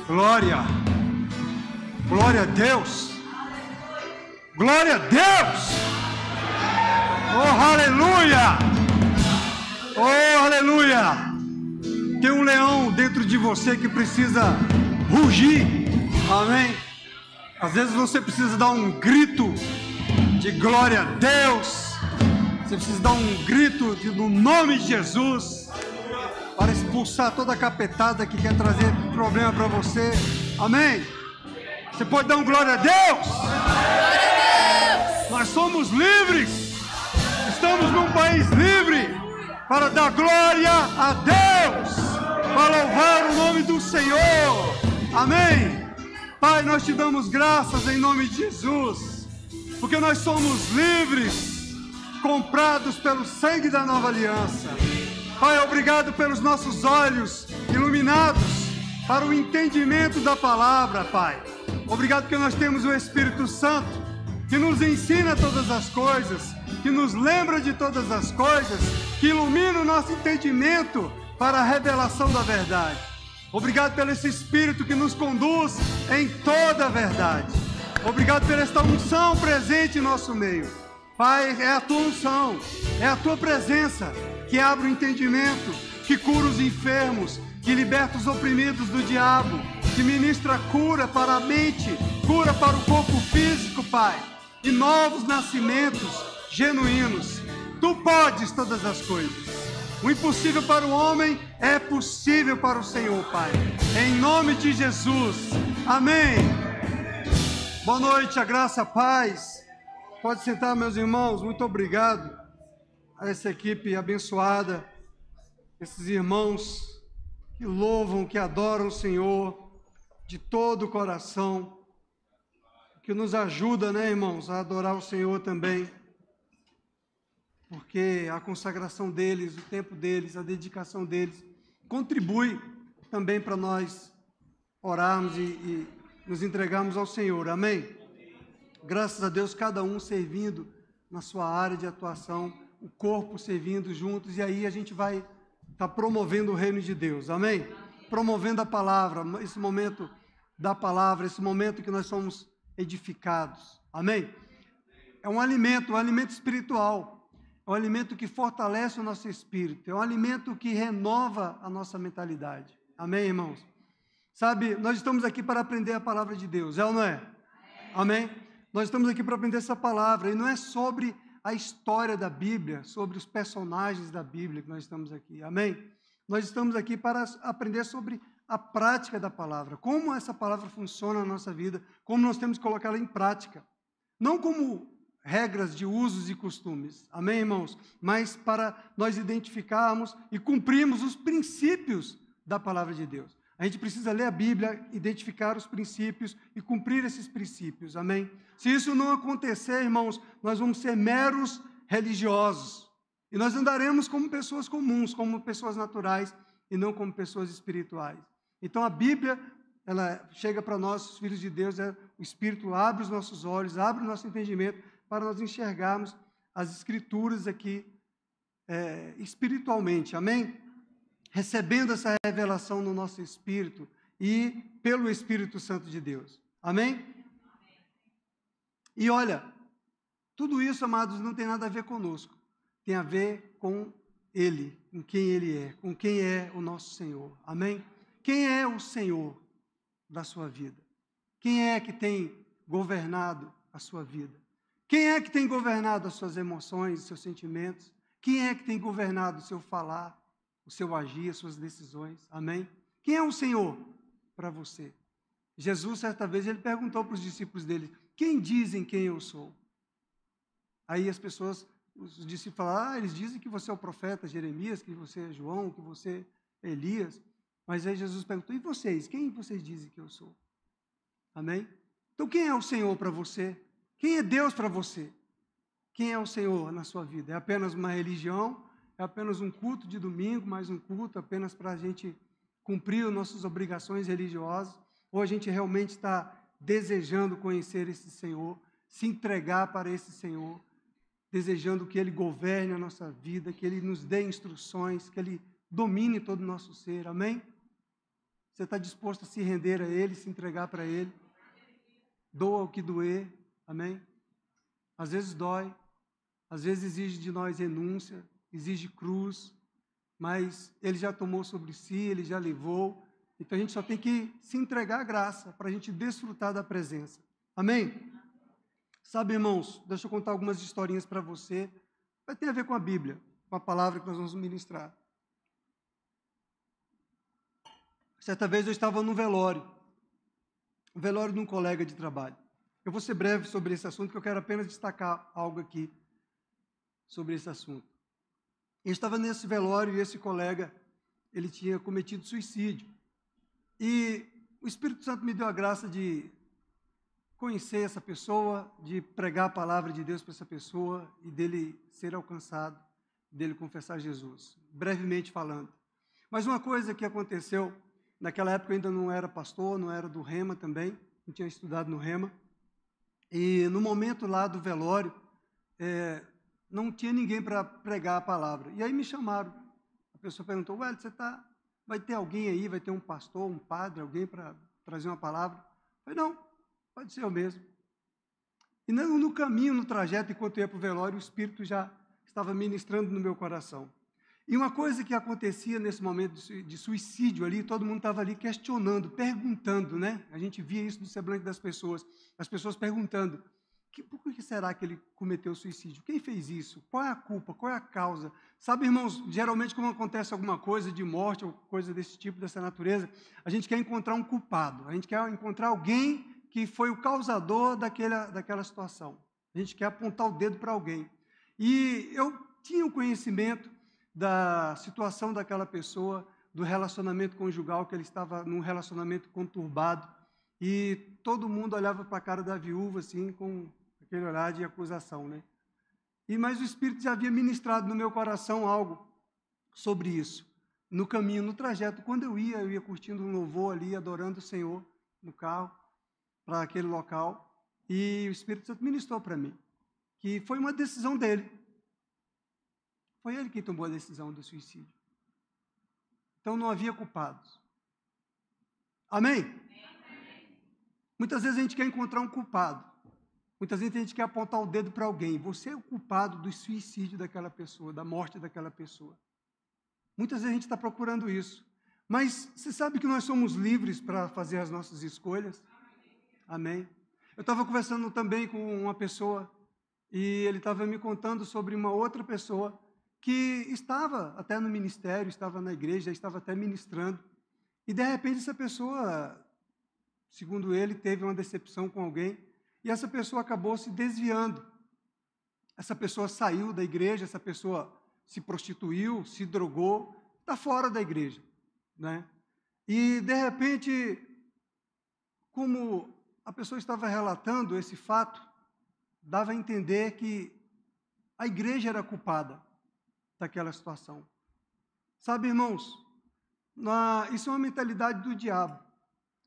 Glória. Glória a Deus. Glória a Deus. Oh, aleluia. Oh, aleluia. Tem um leão dentro de você que precisa rugir. Amém. Às vezes você precisa dar um grito de glória a Deus. Você precisa dar um grito no nome de Jesus para expulsar toda a capetada que quer trazer problema para você. Amém. Você pode dar um glória a Deus? Glória a Deus. Nós somos livres. Estamos num país livre para dar glória a Deus, para louvar o nome do Senhor. Amém. Pai, nós te damos graças em nome de Jesus, porque nós somos livres, comprados pelo sangue da nova aliança. Pai, obrigado pelos nossos olhos iluminados para o entendimento da palavra, Pai. Obrigado porque nós temos o Espírito Santo, que nos ensina todas as coisas, que nos lembra de todas as coisas, que ilumina o nosso entendimento para a revelação da verdade. Obrigado pelo esse Espírito que nos conduz em toda a verdade. Obrigado por esta unção presente em nosso meio. Pai, é a tua unção, é a tua presença que abre o entendimento, que cura os enfermos, que liberta os oprimidos do diabo, que ministra cura para a mente, cura para o corpo físico, Pai, e novos nascimentos genuínos. Tu podes todas as coisas. O impossível para o homem é possível para o Senhor, Pai. Em nome de Jesus. Amém. Boa noite, a graça, a paz. Pode sentar, meus irmãos. Muito obrigado a essa equipe abençoada, esses irmãos que louvam, que adoram o Senhor de todo o coração, que nos ajuda, né, irmãos, a adorar o Senhor também, porque a consagração deles, o tempo deles, a dedicação deles, contribui também para nós orarmos e nos entregarmos ao Senhor, amém? Graças a Deus, cada um servindo na sua área de atuação, o corpo servindo juntos, e aí a gente vai estar promovendo o reino de Deus, amém? Promovendo a palavra, esse momento da palavra, esse momento que nós somos edificados, amém? É um alimento espiritual, é um alimento que fortalece o nosso espírito, é um alimento que renova a nossa mentalidade, amém, irmãos? Sabe, nós estamos aqui para aprender a palavra de Deus, é ou não é? Amém? Nós estamos aqui para aprender essa palavra, e não é sobre a história da Bíblia, sobre os personagens da Bíblia que nós estamos aqui, amém? Nós estamos aqui para aprender sobre a prática da palavra, como essa palavra funciona na nossa vida, como nós temos que colocá-la em prática, não como regras de usos e costumes, amém, irmãos? Mas para nós identificarmos e cumprirmos os princípios da palavra de Deus. A gente precisa ler a Bíblia, identificar os princípios e cumprir esses princípios, amém? Se isso não acontecer, irmãos, nós vamos ser meros religiosos. E nós andaremos como pessoas comuns, como pessoas naturais e não como pessoas espirituais. Então a Bíblia, ela chega para nós, os filhos de Deus, o Espírito abre os nossos olhos, abre o nosso entendimento para nós enxergarmos as Escrituras aqui espiritualmente, amém? Recebendo essa revelação no nosso espírito e pelo Espírito Santo de Deus. Amém? E olha, tudo isso, amados, não tem nada a ver conosco. Tem a ver com Ele, com quem Ele é, com quem é o nosso Senhor. Amém? Quem é o Senhor da sua vida? Quem é que tem governado a sua vida? Quem é que tem governado as suas emoções, os seus sentimentos? Quem é que tem governado o seu falar, o seu agir, as suas decisões? Amém? Quem é o Senhor para você? Jesus, certa vez, ele perguntou para os discípulos dele, quem dizem quem eu sou? Aí as pessoas, os discípulos falaram, eles dizem que você é o profeta Jeremias, que você é João, que você é Elias. Mas aí Jesus perguntou, e vocês? Quem vocês dizem que eu sou? Amém? Então quem é o Senhor para você? Quem é Deus para você? Quem é o Senhor na sua vida? É apenas uma religião? É apenas um culto de domingo, mais um culto apenas para a gente cumprir as nossas obrigações religiosas? Ou a gente realmente está desejando conhecer esse Senhor, se entregar para esse Senhor, desejando que Ele governe a nossa vida, que Ele nos dê instruções, que Ele domine todo o nosso ser, amém? Você está disposto a se render a Ele, se entregar para Ele? Doa o que doer, amém? Às vezes dói, às vezes exige de nós renúncia, exige cruz, mas Ele já tomou sobre si, Ele já levou, então a gente só tem que se entregar à graça para a gente desfrutar da presença, amém? Sabe, irmãos, deixa eu contar algumas historinhas para você, vai ter a ver com a Bíblia, com a palavra que nós vamos ministrar. Certa vez eu estava no velório de um colega de trabalho. Eu vou ser breve sobre esse assunto, porque eu quero apenas destacar algo aqui sobre esse assunto. Eu estava nesse velório e esse colega, ele tinha cometido suicídio. E o Espírito Santo me deu a graça de conhecer essa pessoa, de pregar a palavra de Deus para essa pessoa e dele ser alcançado, dele confessar Jesus, brevemente falando. Mas uma coisa que aconteceu, naquela época eu ainda não era pastor, não era do Rema também, não tinha estudado no Rema, e no momento lá do velório, não tinha ninguém para pregar a palavra. E aí me chamaram, a pessoa perguntou, Wellington, vai ter alguém aí, vai ter um pastor, um padre, alguém para trazer uma palavra? Eu falei, não, pode ser eu mesmo. E no caminho, no trajeto, enquanto eu ia para o velório, o Espírito já estava ministrando no meu coração. E uma coisa que acontecia nesse momento de suicídio ali, todo mundo estava ali questionando, perguntando, né? A gente via isso no semblante das pessoas, as pessoas perguntando, por que será que ele cometeu suicídio? Quem fez isso? Qual é a culpa? Qual é a causa? Sabe, irmãos, geralmente quando acontece alguma coisa de morte ou coisa desse tipo, dessa natureza, a gente quer encontrar um culpado, a gente quer encontrar alguém que foi o causador daquela situação. A gente quer apontar o dedo para alguém. E eu tinha o conhecimento da situação daquela pessoa, do relacionamento conjugal, que ele estava num relacionamento conturbado, e todo mundo olhava para a cara da viúva, assim, com aquele olhar de acusação, né? Mas o Espírito já havia ministrado no meu coração algo sobre isso. No caminho, no trajeto, quando eu ia curtindo um louvor ali, adorando o Senhor no carro, para aquele local, e o Espírito Santo ministrou para mim, que foi uma decisão dele. Foi ele que tomou a decisão do suicídio. Então não havia culpados. Amém? Muitas vezes a gente quer encontrar um culpado. Muitas vezes a gente quer apontar o dedo para alguém. Você é o culpado do suicídio daquela pessoa, da morte daquela pessoa. Muitas vezes a gente está procurando isso. Mas você sabe que nós somos livres para fazer as nossas escolhas? Amém? Eu estava conversando também com uma pessoa e ele estava me contando sobre uma outra pessoa que estava até no ministério, estava na igreja, estava até ministrando. E de repente essa pessoa, segundo ele, teve uma decepção com alguém e essa pessoa acabou se desviando. Essa pessoa saiu da igreja, essa pessoa se prostituiu, se drogou, está fora da igreja, né? E de repente, como a pessoa estava relatando esse fato, dava a entender que a igreja era culpada daquela situação. Sabe, irmãos, isso é uma mentalidade do diabo.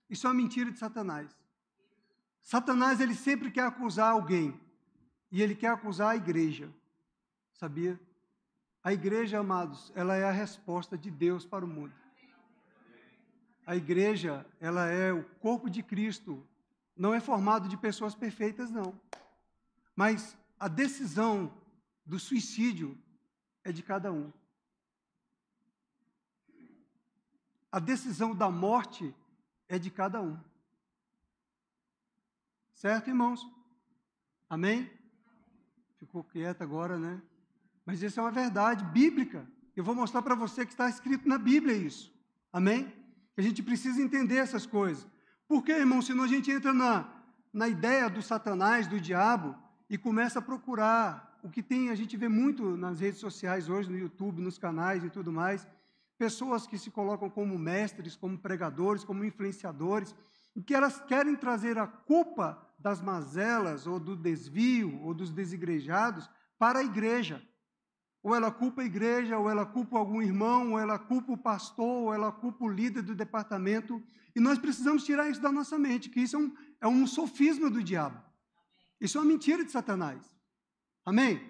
Isso é uma mentira de Satanás. Satanás, ele sempre quer acusar alguém. E ele quer acusar a igreja. Sabia? A igreja, amados, ela é a resposta de Deus para o mundo. A igreja, ela é o corpo de Cristo. Não é formado de pessoas perfeitas, não. Mas a decisão do suicídio é de cada um. A decisão da morte é de cada um. Certo, irmãos? Amém? Ficou quieto agora, né? Mas isso é uma verdade bíblica. Eu vou mostrar para você que está escrito na Bíblia isso. Amém? A gente precisa entender essas coisas. Por quê, irmão? Senão a gente entra na ideia do Satanás, do diabo, e começa a procurar o que tem, a gente vê muito nas redes sociais hoje, no YouTube, nos canais e tudo mais, pessoas que se colocam como mestres, como pregadores, como influenciadores, e que elas querem trazer a culpa das mazelas, ou do desvio, ou dos desigrejados, para a igreja. Ou ela culpa a igreja, ou ela culpa algum irmão, ou ela culpa o pastor, ou ela culpa o líder do departamento, e nós precisamos tirar isso da nossa mente, que isso é um sofisma do diabo. Isso é uma mentira de Satanás. Amém?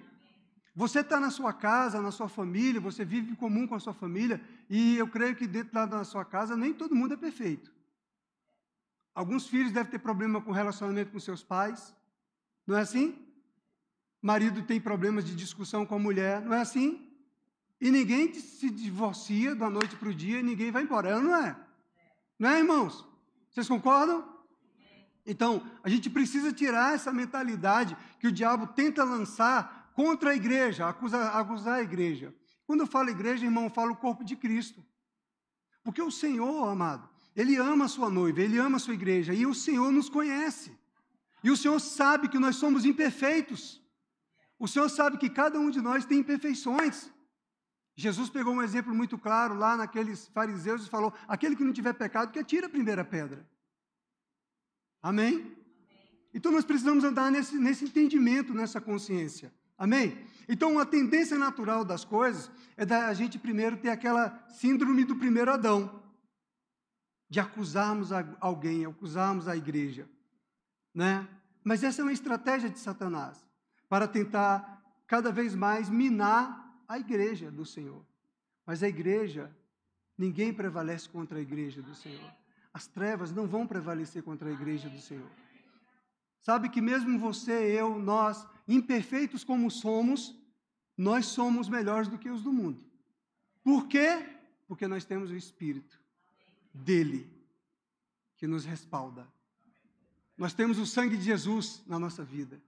Você está na sua casa, na sua família, você vive em comum com a sua família, e eu creio que dentro da sua casa nem todo mundo é perfeito. Alguns filhos devem ter problema com relacionamento com seus pais, não é assim? Marido tem problemas de discussão com a mulher, não é assim? E ninguém se divorcia da noite para o dia e ninguém vai embora, não é? Não é, irmãos? Vocês concordam? Então, a gente precisa tirar essa mentalidade que o diabo tenta lançar contra a igreja, acusar a igreja. Quando eu falo igreja, irmão, eu falo o corpo de Cristo. Porque o Senhor, amado, Ele ama a sua noiva, Ele ama a sua igreja, e o Senhor nos conhece. E o Senhor sabe que nós somos imperfeitos. O Senhor sabe que cada um de nós tem imperfeições. Jesus pegou um exemplo muito claro lá naqueles fariseus e falou: aquele que não tiver pecado, que atire a primeira pedra. Amém? Então nós precisamos andar nesse entendimento, nessa consciência. Amém? Então a tendência natural das coisas é da gente primeiro ter aquela síndrome do primeiro Adão, de acusarmos alguém, acusarmos a igreja, né? Mas essa é uma estratégia de Satanás, para tentar cada vez mais minar a igreja do Senhor. Mas a igreja, ninguém prevalece contra a igreja do Senhor. As trevas não vão prevalecer contra a igreja do Senhor. Sabe que mesmo você, eu, nós, imperfeitos como somos, nós somos melhores do que os do mundo. Por quê? Porque nós temos o Espírito dele, que nos respalda. Nós temos o sangue de Jesus na nossa vida.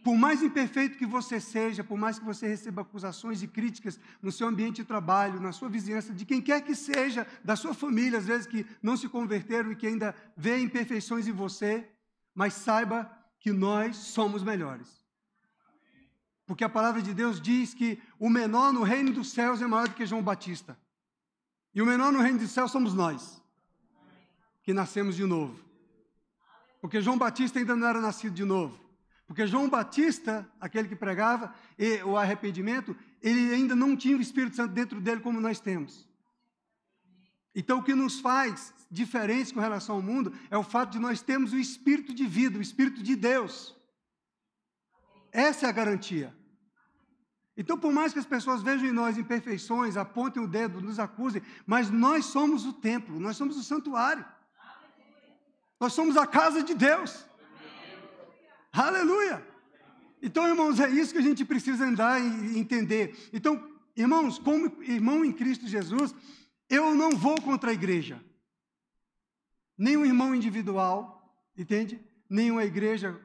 Por mais imperfeito que você seja, por mais que você receba acusações e críticas no seu ambiente de trabalho, na sua vizinhança, de quem quer que seja, da sua família, às vezes que não se converteram e que ainda vê imperfeições em você, mas saiba que nós somos melhores. Porque a palavra de Deus diz que o menor no reino dos céus é maior do que João Batista. E o menor no reino dos céus somos nós, que nascemos de novo. Porque João Batista ainda não era nascido de novo. Porque João Batista, aquele que pregava o arrependimento, ele ainda não tinha o Espírito Santo dentro dele como nós temos. Então, o que nos faz diferentes com relação ao mundo é o fato de nós termos o Espírito de vida, o Espírito de Deus. Essa é a garantia. Então, por mais que as pessoas vejam em nós imperfeições, apontem o dedo, nos acusem, mas nós somos o templo, nós somos o santuário. Nós somos a casa de Deus. Aleluia! Então, irmãos, é isso que a gente precisa andar e entender. Então, irmãos, como irmão em Cristo Jesus, eu não vou contra a igreja. Nem um irmão individual, entende? Nem uma igreja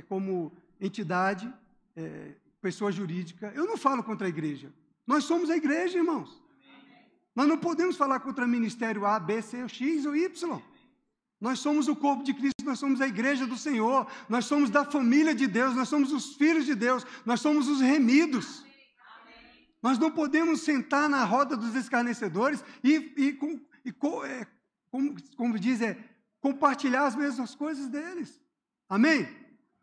como entidade, pessoa jurídica. Eu não falo contra a igreja. Nós somos a igreja, irmãos. Nós não podemos falar contra ministério A, B, C, X ou Y. Nós somos o corpo de Cristo, nós somos a igreja do Senhor, nós somos da família de Deus, nós somos os filhos de Deus, nós somos os remidos. Nós não podemos sentar na roda dos escarnecedores como diz, compartilhar as mesmas coisas deles. Amém?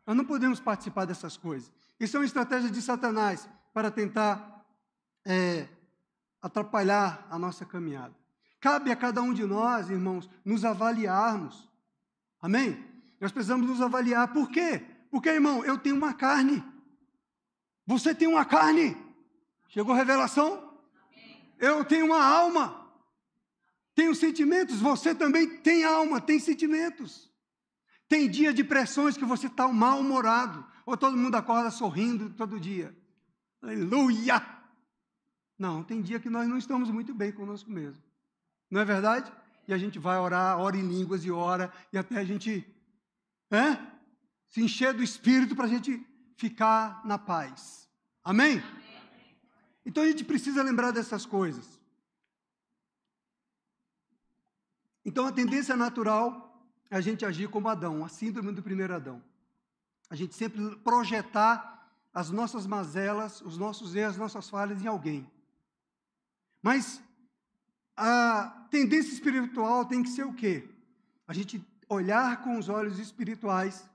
Nós não podemos participar dessas coisas. Isso é uma estratégia de Satanás para tentar atrapalhar a nossa caminhada. Cabe a cada um de nós, irmãos, nos avaliarmos. Amém? Nós precisamos nos avaliar. Por quê? Porque, irmão, eu tenho uma carne. Você tem uma carne. Chegou a revelação? Eu tenho uma alma. Tenho sentimentos. Você também tem alma, tem sentimentos. Tem dia de pressões que você está mal-humorado. Ou todo mundo acorda sorrindo todo dia. Aleluia! Não, tem dia que nós não estamos muito bem conosco mesmo. Não é verdade? E a gente vai orar, ora em línguas e ora, e até a gente se encher do Espírito para a gente ficar na paz. Amém? Então a gente precisa lembrar dessas coisas. Então a tendência natural é a gente agir como Adão, a síndrome do primeiro Adão. A gente sempre projetar as nossas mazelas, os nossos erros, as nossas falhas em alguém. Mas a tendência espiritual tem que ser o quê? A gente olhar com os olhos espirituais,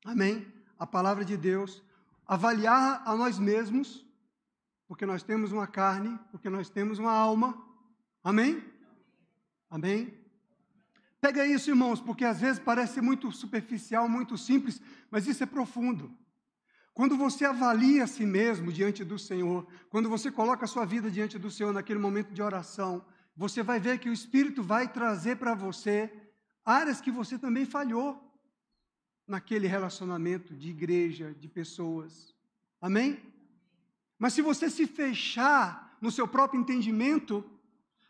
amém? A palavra de Deus, avaliar a nós mesmos, porque nós temos uma carne, porque nós temos uma alma, amém? Amém? Pega isso, irmãos, porque às vezes parece muito superficial, muito simples, mas isso é profundo. Quando você avalia a si mesmo diante do Senhor, quando você coloca a sua vida diante do Senhor naquele momento de oração, você vai ver que o Espírito vai trazer para você áreas que você também falhou naquele relacionamento de igreja, de pessoas. Amém? Mas se você se fechar no seu próprio entendimento,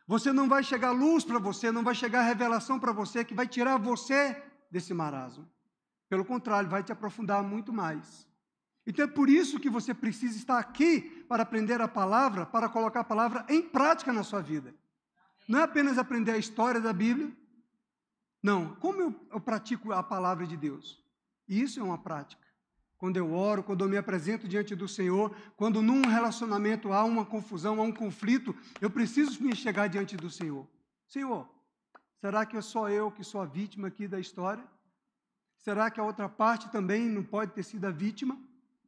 você não vai chegar luz para você, não vai chegar revelação para você que vai tirar você desse marasmo. Pelo contrário, vai te aprofundar muito mais. Então é por isso que você precisa estar aqui para aprender a palavra, para colocar a palavra em prática na sua vida. Não é apenas aprender a história da Bíblia. Não, como eu pratico a palavra de Deus? Isso é uma prática. Quando eu oro, quando eu me apresento diante do Senhor, quando num relacionamento há uma confusão, há um conflito, eu preciso me chegar diante do Senhor. Senhor, será que sou eu que sou a vítima aqui da história? Será que a outra parte também não pode ter sido a vítima?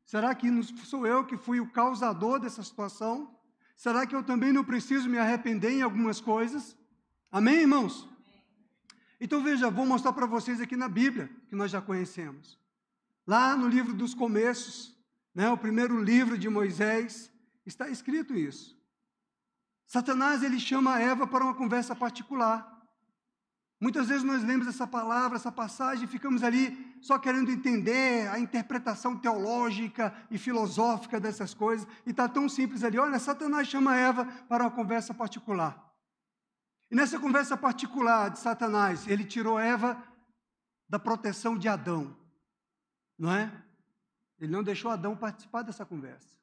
Será que não sou eu que fui o causador dessa situação? Será que eu também não preciso me arrepender em algumas coisas? Amém, irmãos? Então veja, vou mostrar para vocês aqui na Bíblia, que nós já conhecemos. Lá no livro dos Começos, o primeiro livro de Moisés, está escrito isso. Satanás, ele chama Eva para uma conversa particular. Muitas vezes nós lemos essa palavra, essa passagem, e ficamos ali só querendo entender a interpretação teológica e filosófica dessas coisas, e está tão simples ali. Olha, Satanás chama Eva para uma conversa particular. E nessa conversa particular de Satanás, ele tirou Eva da proteção de Adão, não é? Ele não deixou Adão participar dessa conversa.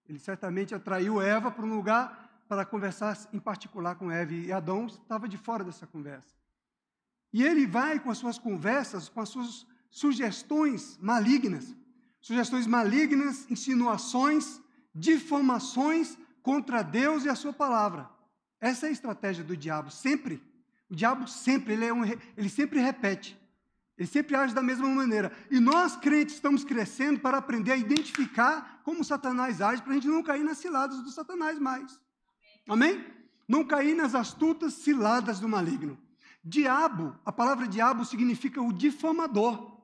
Ele certamente atraiu Eva para um lugar para conversar em particular com Eva, e Adão estava de fora dessa conversa. E ele vai com as suas conversas, com as suas sugestões malignas, insinuações, difamações contra Deus e a sua palavra. Essa é a estratégia do diabo, sempre. O diabo sempre, ele sempre repete. Ele sempre age da mesma maneira. E nós, crentes, estamos crescendo para aprender a identificar como Satanás age, para a gente não cair nas ciladas do Satanás mais. Amém? Não cair nas astutas ciladas do maligno. Diabo, a palavra diabo significa o difamador.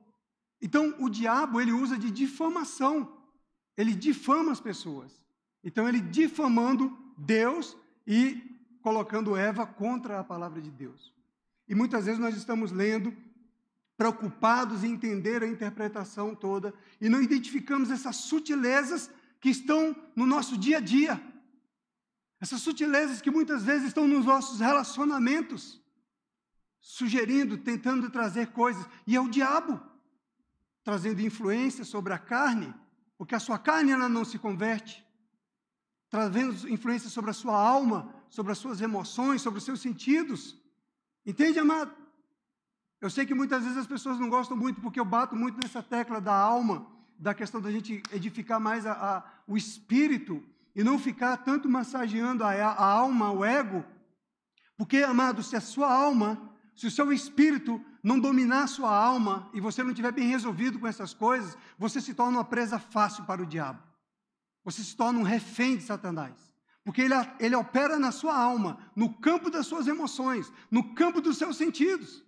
Então, o diabo, ele usa de difamação. Ele difama as pessoas. Então, ele difamando Deus e colocando Eva contra a palavra de Deus. E muitas vezes nós estamos lendo, preocupados em entender a interpretação toda, e não identificamos essas sutilezas que estão no nosso dia a dia. Essas sutilezas que muitas vezes estão nos nossos relacionamentos, sugerindo, tentando trazer coisas, e é o diabo trazendo influência sobre a carne, porque a sua carne ela não se converte, trazendo influência sobre a sua alma, sobre as suas emoções, sobre os seus sentidos. Entende, amado? Eu sei que muitas vezes as pessoas não gostam muito, porque eu bato muito nessa tecla da alma, da questão da gente edificar mais o espírito, e não ficar tanto massageando a alma, o ego, porque, amado, se a sua alma, se o seu espírito não dominar a sua alma, e você não estiver bem resolvido com essas coisas, você se torna uma presa fácil para o diabo. Você se torna um refém de Satanás. Porque ele opera na sua alma, no campo das suas emoções, no campo dos seus sentidos.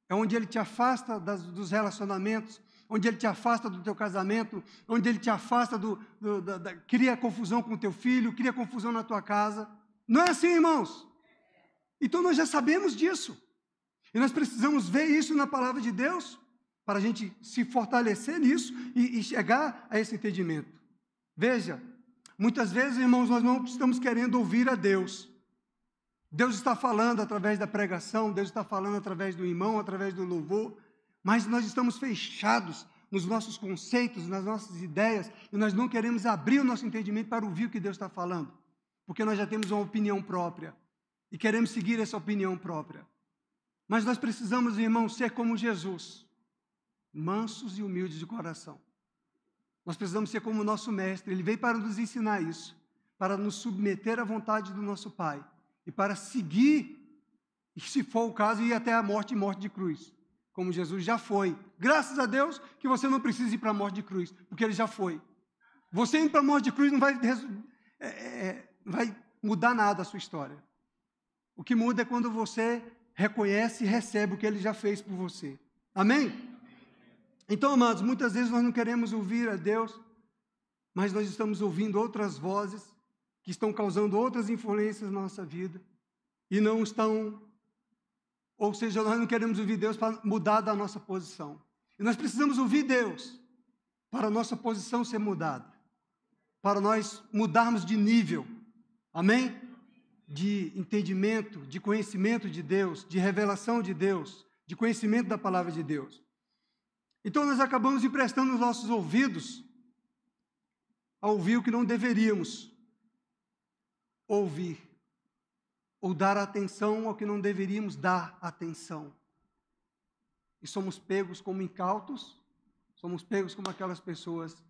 É onde ele te afasta dos relacionamentos, onde ele te afasta do teu casamento, onde ele te afasta cria confusão com o teu filho, cria confusão na tua casa. Não é assim, irmãos? Então nós já sabemos disso. E nós precisamos ver isso na palavra de Deus, para a gente se fortalecer nisso e chegar a esse entendimento. Veja, muitas vezes, irmãos, nós não estamos querendo ouvir a Deus. Deus está falando através da pregação, Deus está falando através do irmão, através do louvor, mas nós estamos fechados nos nossos conceitos, nas nossas ideias, e nós não queremos abrir o nosso entendimento para ouvir o que Deus está falando, porque nós já temos uma opinião própria, e queremos seguir essa opinião própria. Mas nós precisamos, irmãos, ser como Jesus, mansos e humildes de coração. Nós precisamos ser como o nosso mestre, ele veio para nos ensinar isso, para nos submeter à vontade do nosso Pai, e para seguir, e se for o caso, ir até a morte e morte de cruz, como Jesus já foi. Graças a Deus que você não precisa ir para a morte de cruz, porque ele já foi. Você indo para a morte de cruz não vai mudar nada a sua história. O que muda é quando você reconhece e recebe o que ele já fez por você. Amém? Então, amados, muitas vezes nós não queremos ouvir a Deus, mas nós estamos ouvindo outras vozes que estão causando outras influências na nossa vida e não estão, ou seja, nós não queremos ouvir Deus para mudar da nossa posição. E nós precisamos ouvir Deus para a nossa posição ser mudada, para nós mudarmos de nível, amém? De entendimento, de conhecimento de Deus, de revelação de Deus, de conhecimento da palavra de Deus. Então nós acabamos emprestando os nossos ouvidos a ouvir o que não deveríamos ouvir, ou dar atenção ao que não deveríamos dar atenção. E somos pegos como incautos, somos pegos como aquelas pessoas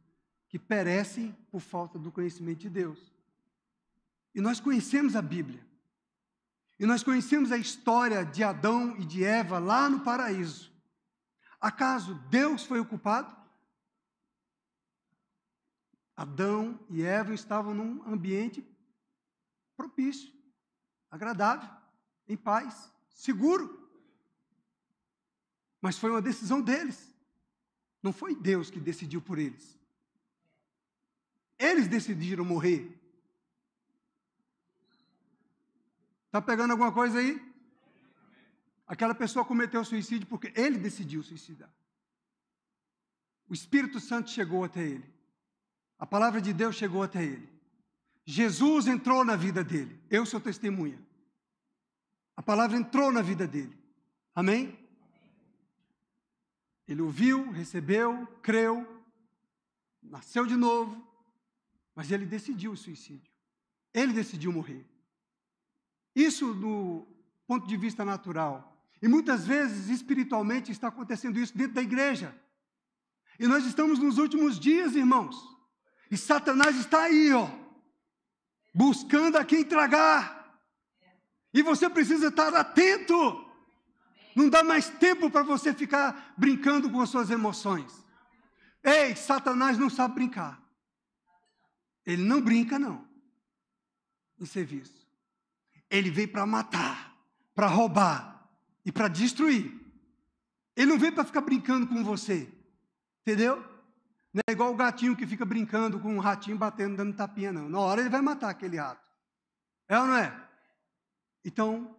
que perecem por falta do conhecimento de Deus. E nós conhecemos a Bíblia, e nós conhecemos a história de Adão e de Eva lá no paraíso. Acaso Deus foi o culpado? Adão e Eva estavam num ambiente propício, agradável, em paz, seguro. Mas foi uma decisão deles. Não foi Deus que decidiu por eles. Eles decidiram morrer. Está pegando alguma coisa aí? Aquela pessoa cometeu suicídio porque ele decidiu suicidar. O Espírito Santo chegou até ele. A palavra de Deus chegou até ele. Jesus entrou na vida dele. Eu sou testemunha. A palavra entrou na vida dele. Amém? Ele ouviu, recebeu, creu, nasceu de novo, mas ele decidiu o suicídio. Ele decidiu morrer. Isso do ponto de vista natural. E muitas vezes, espiritualmente, está acontecendo isso dentro da igreja. E nós estamos nos últimos dias, irmãos. E Satanás está aí, ó, buscando a quem tragar. E você precisa estar atento. Não dá mais tempo para você ficar brincando com as suas emoções. Ei, Satanás não sabe brincar. Ele não brinca, não, em serviço. Ele veio para matar, para roubar e para destruir. Ele não veio para ficar brincando com você, entendeu? Não é igual o gatinho que fica brincando com um ratinho batendo, dando tapinha, não. Na hora ele vai matar aquele rato. É ou não é? Então,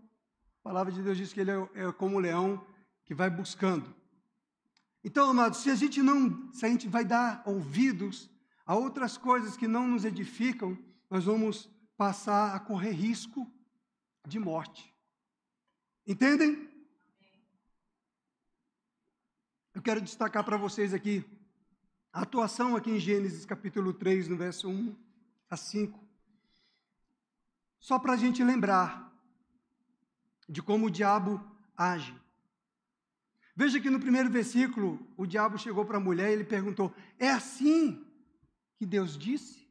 a palavra de Deus diz que ele é como o leão que vai buscando. Então, amados, se a gente vai dar ouvidos a outras coisas que não nos edificam, nós vamos passar a correr risco de morte. Entendem? Eu quero destacar para vocês aqui a atuação aqui em Gênesis capítulo 3, no verso 1 a 5. Só para a gente lembrar de como o diabo age. Veja que no primeiro versículo, o diabo chegou para a mulher e ele perguntou: é assim que Deus disse?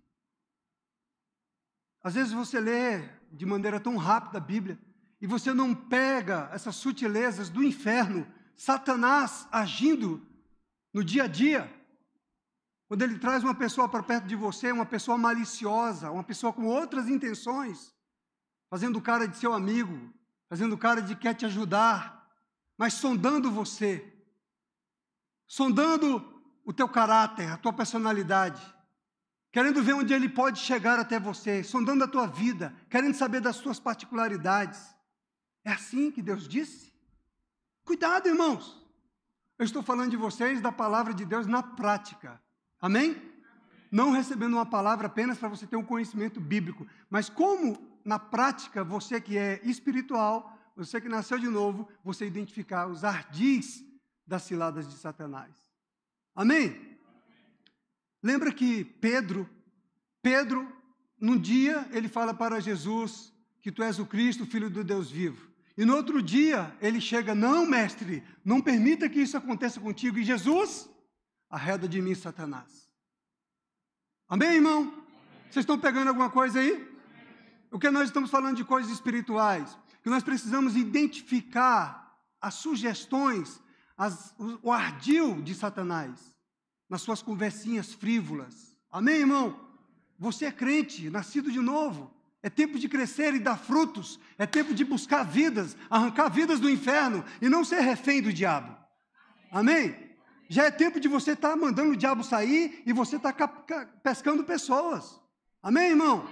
Às vezes você lê de maneira tão rápida a Bíblia e você não pega essas sutilezas do inferno, Satanás agindo no dia a dia. Quando ele traz uma pessoa para perto de você, uma pessoa maliciosa, uma pessoa com outras intenções, fazendo cara de seu amigo, fazendo cara de que quer te ajudar, mas sondando você, sondando o teu caráter, a tua personalidade, querendo ver onde ele pode chegar até você, sondando a tua vida, querendo saber das tuas particularidades. É assim que Deus disse? Cuidado, irmãos. Eu estou falando de vocês da palavra de Deus na prática. Amém? Não recebendo uma palavra apenas para você ter um conhecimento bíblico, mas como na prática você que é espiritual, você que nasceu de novo, você identificar os ardis das ciladas de Satanás. Amém? Lembra que Pedro, num dia, ele fala para Jesus que tu és o Cristo, o Filho do Deus vivo. E no outro dia, ele chega: não, mestre, não permita que isso aconteça contigo. E Jesus: arreda de mim, Satanás. Amém, irmão? Amém. Vocês estão pegando alguma coisa aí? O que nós estamos falando de coisas espirituais, que nós precisamos identificar as sugestões, o ardil de Satanás, nas suas conversinhas frívolas. Amém, irmão? Você é crente, nascido de novo. É tempo de crescer e dar frutos. É tempo de buscar vidas, arrancar vidas do inferno e não ser refém do diabo. Amém? Já é tempo de você estar mandando o diabo sair e você estar pescando pessoas. Amém, irmão?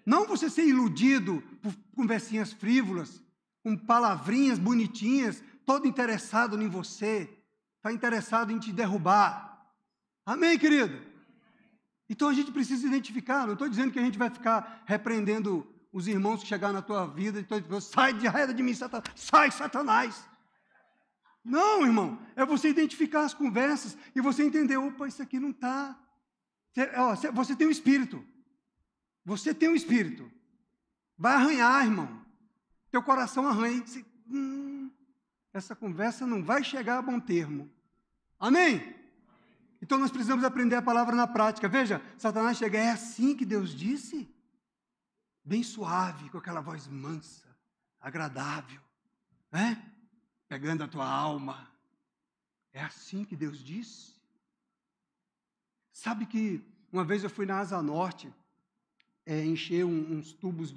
Não você ser iludido por conversinhas frívolas, com palavrinhas bonitinhas, todo interessado em você, está interessado em te derrubar. Amém, querido? Então a gente precisa identificar, não estou dizendo que a gente vai ficar repreendendo os irmãos que chegaram na tua vida, então, sai de reda de mim, Satanás, sai, Satanás. Não, irmão, é você identificar as conversas e você entender, opa, isso aqui não está. Você tem um espírito. Você tem um espírito. Vai arranhar, irmão. Teu coração arranha. Essa conversa não vai chegar a bom termo. Amém? Então nós precisamos aprender a palavra na prática. Veja, Satanás chega, é assim que Deus disse? Bem suave, com aquela voz mansa, agradável, né? Pegando a tua alma. É assim que Deus disse? Sabe que uma vez eu fui na Asa Norte, encher uns tubos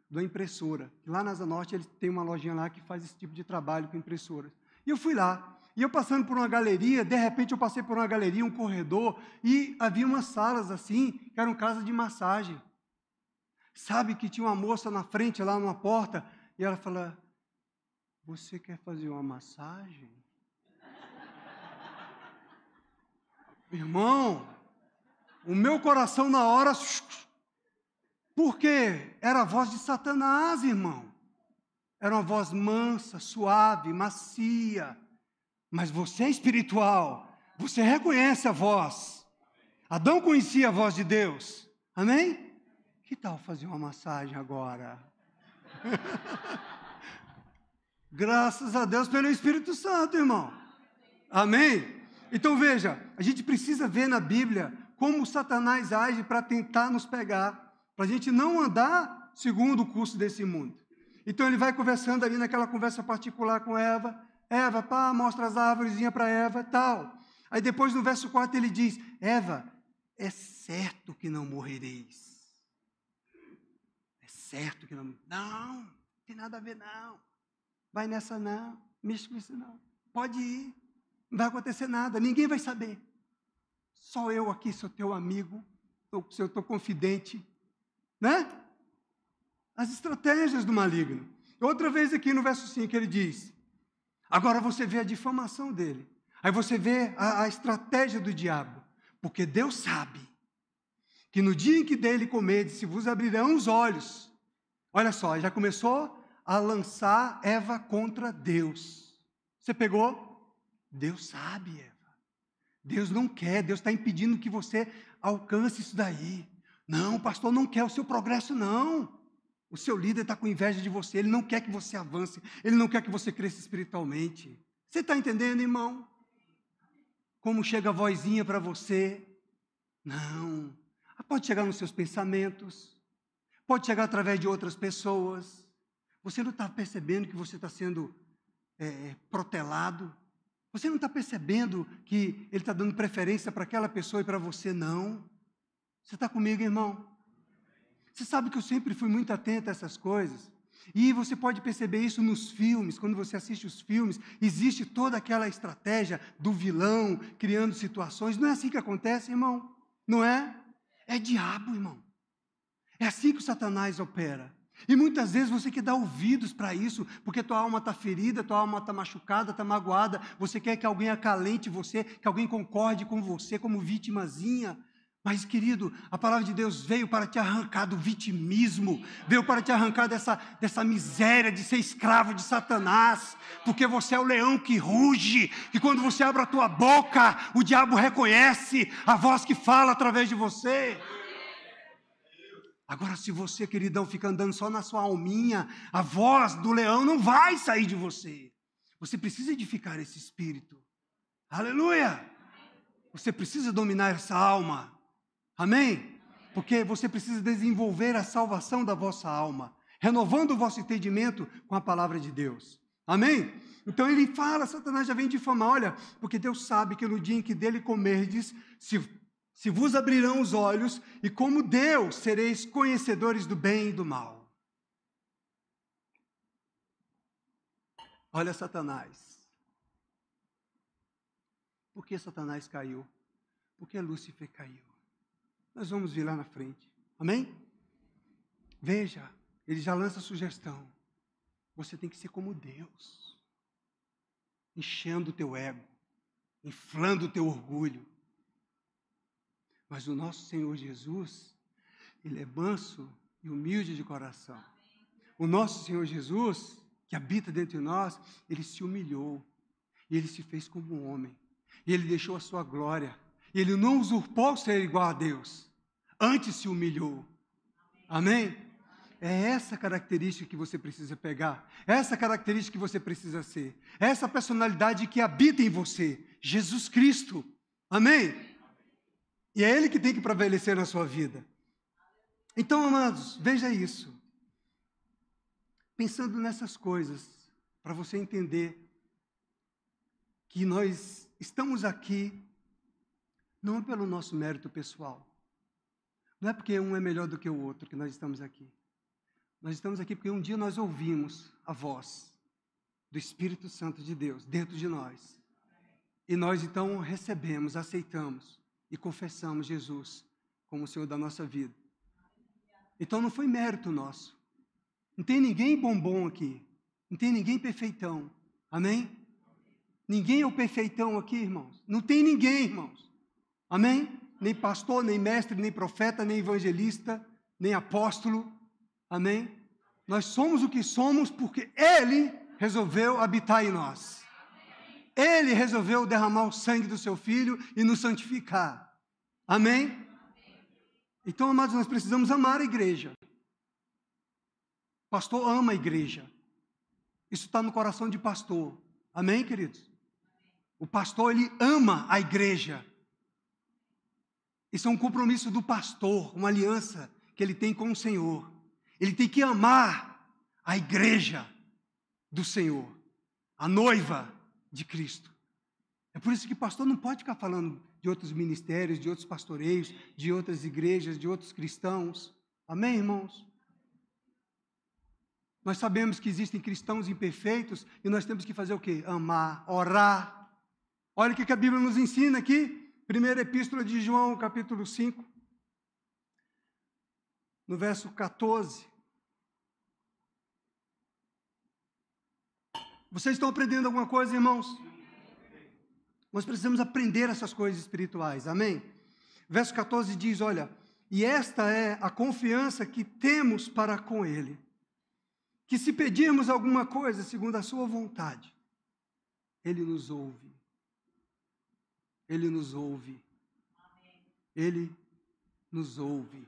da impressora. Lá na Asa Norte eles têm uma lojinha lá que faz esse tipo de trabalho com impressoras. E eu fui lá. E eu passando por uma galeria, de repente eu passei por uma galeria, um corredor, e havia umas salas assim, que eram casas de massagem. Sabe que tinha uma moça na frente, lá numa porta, e ela fala, você quer fazer uma massagem? Irmão, o meu coração na hora, porque era a voz de Satanás, irmão. Era uma voz mansa, suave, macia. Mas você é espiritual, você reconhece a voz. Adão conhecia a voz de Deus. Amém? Que tal fazer uma massagem agora? Graças a Deus pelo Espírito Santo, irmão. Amém? Então veja, a gente precisa ver na Bíblia como Satanás age para tentar nos pegar, para a gente não andar segundo o curso desse mundo. Então ele vai conversando ali naquela conversa particular com Eva. Eva, pá, mostra as árvorezinhas para Eva, tal. Aí depois no verso 4 ele diz, Eva, é certo que não morrereis. É certo que não... Não tem nada a ver não. Vai nessa não, mexe com isso não. Pode ir, não vai acontecer nada, ninguém vai saber. Só eu aqui sou teu amigo, sou teu confidente, né? As estratégias do maligno. Outra vez aqui no verso 5 ele diz, agora você vê a difamação dele. Aí você vê a estratégia do diabo. Porque Deus sabe que no dia em que dele comerdes, se vos abrirão os olhos. Olha só, já começou a lançar Eva contra Deus. Você pegou? Deus sabe, Eva. Deus não quer, Deus está impedindo que você alcance isso daí. Não, o pastor não quer o seu progresso, não. O seu líder está com inveja de você, ele não quer que você avance, ele não quer que você cresça espiritualmente. Você está entendendo, irmão? Como chega a vozinha para você? Não. Pode chegar nos seus pensamentos, pode chegar através de outras pessoas. Você não está percebendo que você está sendo protelado? Você não está percebendo que ele está dando preferência para aquela pessoa e para você não? Você está comigo, irmão? Você sabe que eu sempre fui muito atento a essas coisas. E você pode perceber isso nos filmes, quando você assiste os filmes, existe toda aquela estratégia do vilão, criando situações. Não é assim que acontece, irmão? Não é? É diabo, irmão. É assim que o Satanás opera. E muitas vezes você quer dar ouvidos para isso, porque tua alma está ferida, tua alma está machucada, está magoada, você quer que alguém acalente você, que alguém concorde com você como vitimazinha. Mas, querido, a palavra de Deus veio para te arrancar do vitimismo, veio para te arrancar dessa miséria de ser escravo de Satanás, porque você é o leão que ruge, e quando você abre a tua boca, o diabo reconhece a voz que fala através de você. Agora, se você, queridão, fica andando só na sua alminha, a voz do leão não vai sair de você. Você precisa edificar esse espírito. Aleluia! Você precisa dominar essa alma. Amém? Porque você precisa desenvolver a salvação da vossa alma, renovando o vosso entendimento com a palavra de Deus. Amém? Então ele fala, Satanás já vem difamar, olha, porque Deus sabe que no dia em que dele comerdes, se vos abrirão os olhos, e como Deus sereis conhecedores do bem e do mal. Olha Satanás. Por que Satanás caiu? Por que Lúcifer caiu? Nós vamos ver lá na frente. Amém? Veja, ele já lança a sugestão. Você tem que ser como Deus. Enchendo o teu ego. Inflando o teu orgulho. Mas o nosso Senhor Jesus, ele é manso e humilde de coração. O nosso Senhor Jesus, que habita dentro de nós, ele se humilhou. E ele se fez como um homem. E ele deixou a sua glória. E ele não usurpou ser igual a Deus. Antes se humilhou. Amém? É essa característica que você precisa pegar. É essa característica que você precisa ser. É essa personalidade que habita em você. Jesus Cristo. Amém? E é Ele que tem que prevalecer na sua vida. Então, amados, veja isso. Pensando nessas coisas, para você entender que nós estamos aqui não pelo nosso mérito pessoal. Não é porque um é melhor do que o outro que nós estamos aqui. Nós estamos aqui porque um dia nós ouvimos a voz do Espírito Santo de Deus dentro de nós. E nós então recebemos, aceitamos e confessamos Jesus como o Senhor da nossa vida. Então não foi mérito nosso. Não tem ninguém bombom aqui. Não tem ninguém perfeitão. Amém? Ninguém é o perfeitão aqui, irmãos. Não tem ninguém, irmãos. Amém? Nem pastor, nem mestre, nem profeta, nem evangelista, nem apóstolo. Amém? Nós somos o que somos porque Ele resolveu habitar em nós. Ele resolveu derramar o sangue do seu Filho e nos santificar. Amém? Então, amados, nós precisamos amar a igreja. Pastor ama a igreja. Isso está no coração de pastor. Amém, queridos? O pastor, ele ama a igreja. Isso é um compromisso do pastor, uma aliança que ele tem com o Senhor. Ele tem que amar a igreja do Senhor, a noiva de Cristo. É por isso que o pastor não pode ficar falando de outros ministérios, de outros pastoreios, de outras igrejas, de outros cristãos. Amém, irmãos? Nós sabemos que existem cristãos imperfeitos e nós temos que fazer o quê? Amar, orar. Olha o que a Bíblia nos ensina aqui. Primeira Epístola de João, capítulo 5, no verso 14. Vocês estão aprendendo alguma coisa, irmãos? Nós precisamos aprender essas coisas espirituais, amém? Verso 14 diz, olha, e esta é a confiança que temos para com Ele, que se pedirmos alguma coisa segundo a sua vontade, Ele nos ouve. Ele nos ouve. Ele nos ouve.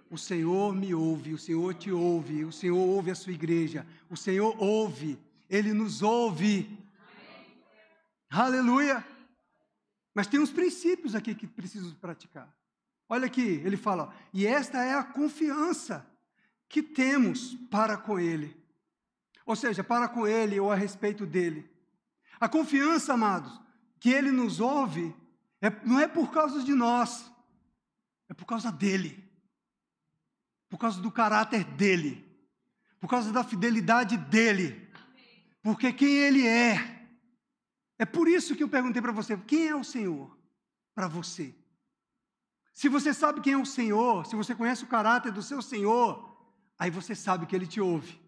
O Senhor me ouve, o Senhor te ouve, o Senhor ouve a sua igreja, o Senhor ouve, Ele nos ouve. Aleluia! Mas tem uns princípios aqui que precisamos praticar. Olha aqui, ele fala, e esta é a confiança que temos para com Ele. Ou seja, para com Ele ou a respeito dEle. A confiança, amados, que Ele nos ouve, não é por causa de nós, é por causa dEle, por causa do caráter dEle, por causa da fidelidade dEle, porque quem Ele é. É por isso que eu perguntei para você, quem é o Senhor para você? Se você sabe quem é o Senhor, se você conhece o caráter do seu Senhor, aí você sabe que Ele te ouve.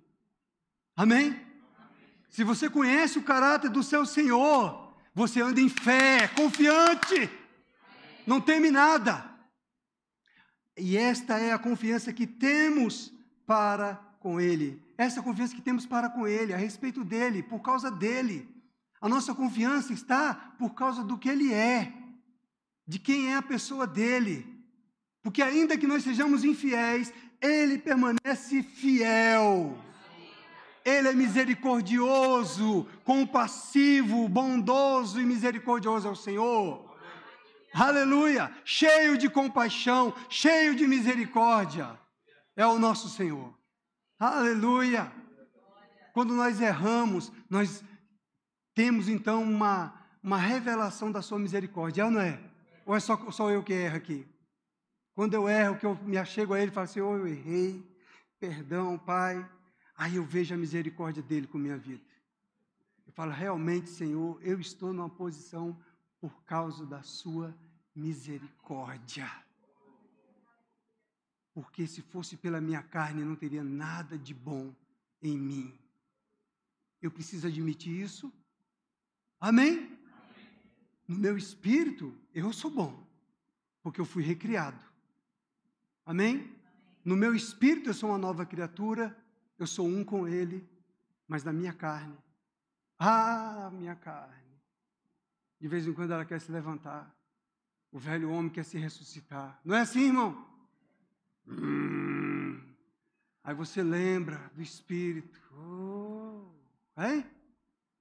Amém? Se você conhece o caráter do seu Senhor, você anda em fé, confiante, não teme nada. E esta é a confiança que temos para com Ele. Essa confiança que temos para com Ele, a respeito dEle, por causa dEle. A nossa confiança está por causa do que Ele é, de quem é a pessoa dEle. Porque ainda que nós sejamos infiéis, Ele permanece fiel. Ele é misericordioso, compassivo, bondoso e misericordioso ao Senhor. Aleluia! Cheio de compaixão, cheio de misericórdia. É o nosso Senhor. Aleluia! Quando nós erramos, nós temos então uma revelação da sua misericórdia. Ou não é? Ou é só eu que erro aqui? Quando eu erro, que eu me achego a Ele e falo assim, eu errei, perdão, Pai. Aí eu vejo a misericórdia dEle com a minha vida. Eu falo, realmente, Senhor, eu estou numa posição por causa da sua misericórdia. Porque se fosse pela minha carne, não teria nada de bom em mim. Eu preciso admitir isso? Amém? No meu espírito, eu sou bom, porque eu fui recriado. Amém? No meu espírito, eu sou uma nova criatura, eu sou um com Ele, mas na minha carne, minha carne, de vez em quando ela quer se levantar, o velho homem quer se ressuscitar. Não é assim, irmão? Aí você lembra do Espírito. Hein?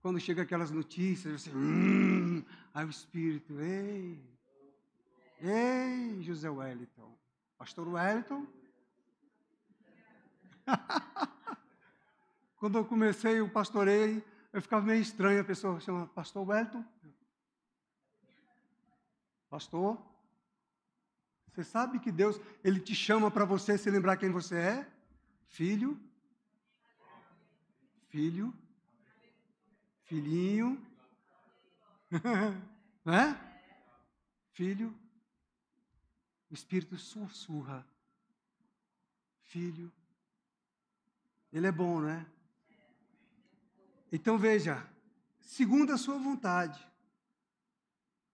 Quando chega aquelas notícias, você... Aí o Espírito, ei, José Wellington. Pastor Wellington. Quando eu comecei o pastoreio, eu ficava meio estranho, a pessoa chama Pastor Wellington. Pastor, você sabe que Deus, Ele te chama para você se lembrar quem você é? Filho, filhinho, não é? Filho, o Espírito sussurra, filho, Ele é bom, não é? Então veja, segundo a sua vontade.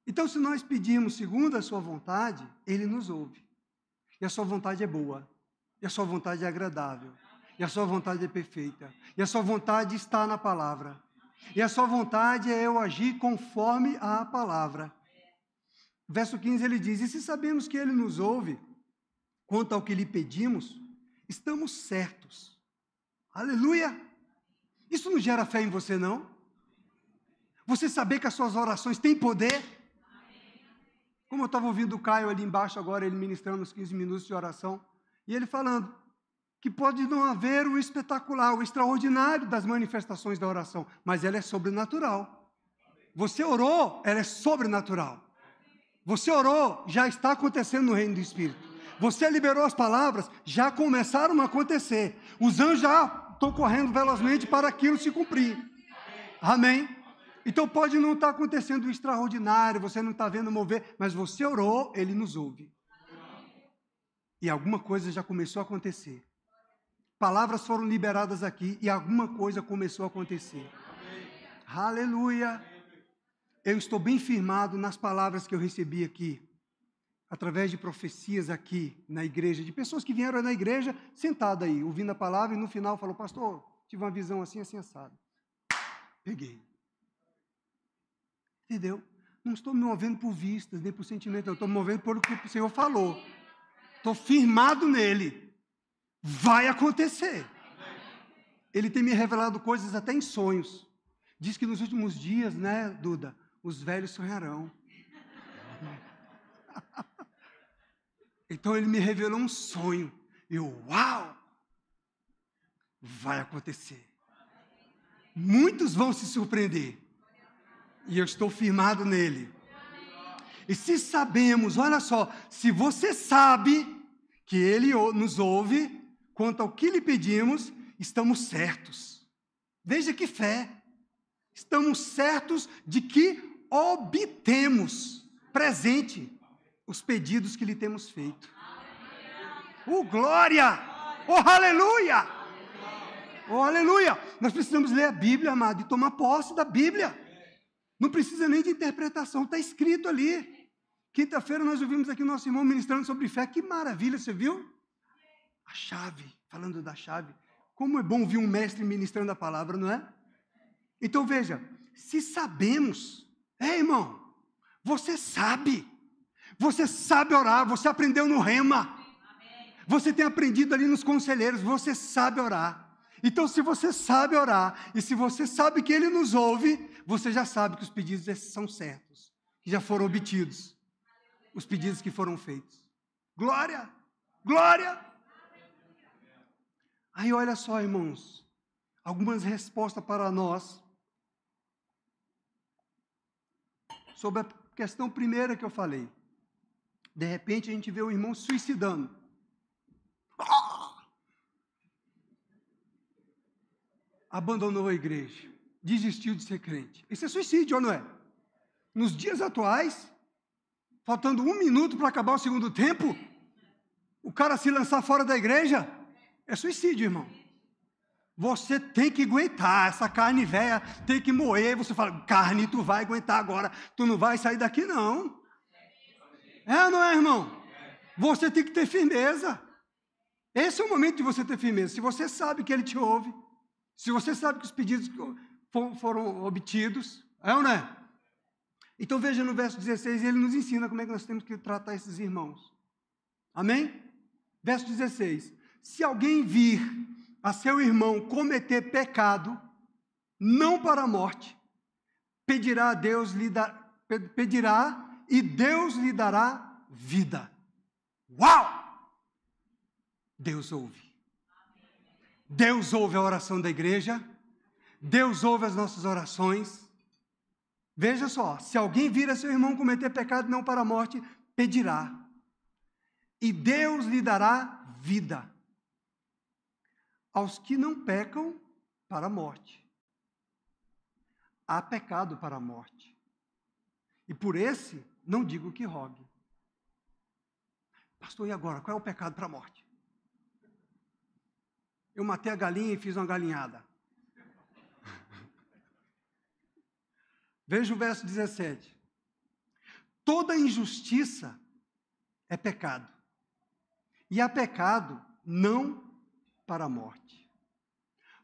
Então se nós pedimos segundo a sua vontade, Ele nos ouve. E a sua vontade é boa, e a sua vontade é agradável, e a sua vontade é perfeita, e a sua vontade está na palavra. E a sua vontade é eu agir conforme a palavra. Verso 15 ele diz, e se sabemos que Ele nos ouve, quanto ao que lhe pedimos, estamos certos. Aleluia! Isso não gera fé em você, não? Você saber que as suas orações têm poder? Como eu estava ouvindo o Caio ali embaixo agora, ele ministrando uns 15 minutos de oração, e ele falando que pode não haver o espetacular, o extraordinário das manifestações da oração, mas ela é sobrenatural. Você orou, ela é sobrenatural. Você orou, já está acontecendo no reino do Espírito. Você liberou as palavras, já começaram a acontecer. Os anjos já estão correndo velozmente para aquilo se cumprir. Amém? Então pode não estar acontecendo o extraordinário, você não está vendo mover, mas você orou, Ele nos ouve. E alguma coisa já começou a acontecer. Palavras foram liberadas aqui e alguma coisa começou a acontecer. Aleluia! Eu estou bem firmado nas palavras que eu recebi aqui, através de profecias aqui na igreja, de pessoas que vieram na igreja, sentada aí, ouvindo a palavra, e no final falou, pastor, tive uma visão assim, assim, assado. Peguei. Entendeu? Não estou me movendo por vistas, nem por sentimento, eu estou me movendo por o que o Senhor falou. Estou firmado nele. Vai acontecer. Ele tem me revelado coisas até em sonhos. Diz que nos últimos dias, né, Duda, os velhos sonharão. Então ele me revelou um sonho. E eu, uau! Vai acontecer. Muitos vão se surpreender. E eu estou firmado nele. E se sabemos, olha só, se você sabe que Ele nos ouve, quanto ao que lhe pedimos, estamos certos. Veja que fé. Estamos certos de que obtemos presente os pedidos que lhe temos feito. Glória! Aleluia! Aleluia! Nós precisamos ler a Bíblia, amado, e tomar posse da Bíblia. Não precisa nem de interpretação, está escrito ali. Quinta-feira nós ouvimos aqui o nosso irmão ministrando sobre fé. Que maravilha, você viu? A chave, falando da chave. Como é bom ouvir um mestre ministrando a palavra, não é? Então veja, se sabemos, irmão, você sabe orar, você aprendeu no Rema, você tem aprendido ali nos conselheiros, você sabe orar. Então se você sabe orar, e se você sabe que Ele nos ouve, você já sabe que os pedidos são certos, que já foram obtidos, os pedidos que foram feitos. Glória! Glória! Aí olha só, irmãos, algumas respostas para nós, sobre a questão primeira que eu falei. De repente a gente vê o irmão suicidando. Abandonou a igreja, desistiu de ser crente. Isso é suicídio ou não é? Nos dias atuais, faltando 1 minuto para acabar o segundo tempo, o cara se lançar fora da igreja, é suicídio, irmão. Você tem que aguentar, essa carne velha tem que moer. Você fala, carne, tu vai aguentar agora, tu não vai sair daqui não. É ou não é, irmão? Você tem que ter firmeza. Esse é o momento de você ter firmeza. Se você sabe que Ele te ouve, se você sabe que os pedidos foram obtidos, é ou não é? Então veja no verso 16, ele nos ensina como é que nós temos que tratar esses irmãos. Amém? Verso 16. Se alguém vir a seu irmão cometer pecado, não para a morte, pedirá e Deus lhe dará vida. Uau! Deus ouve. Deus ouve a oração da igreja. Deus ouve as nossas orações. Veja só, se alguém vir a seu irmão cometer pecado não para a morte, pedirá. E Deus lhe dará vida. Aos que não pecam para a morte. Há pecado para a morte. E por esse, não digo que rogue. Pastor, e agora? Qual é o pecado para a morte? Eu matei a galinha e fiz uma galinhada. Veja o verso 17. Toda injustiça é pecado. E há pecado não para a morte.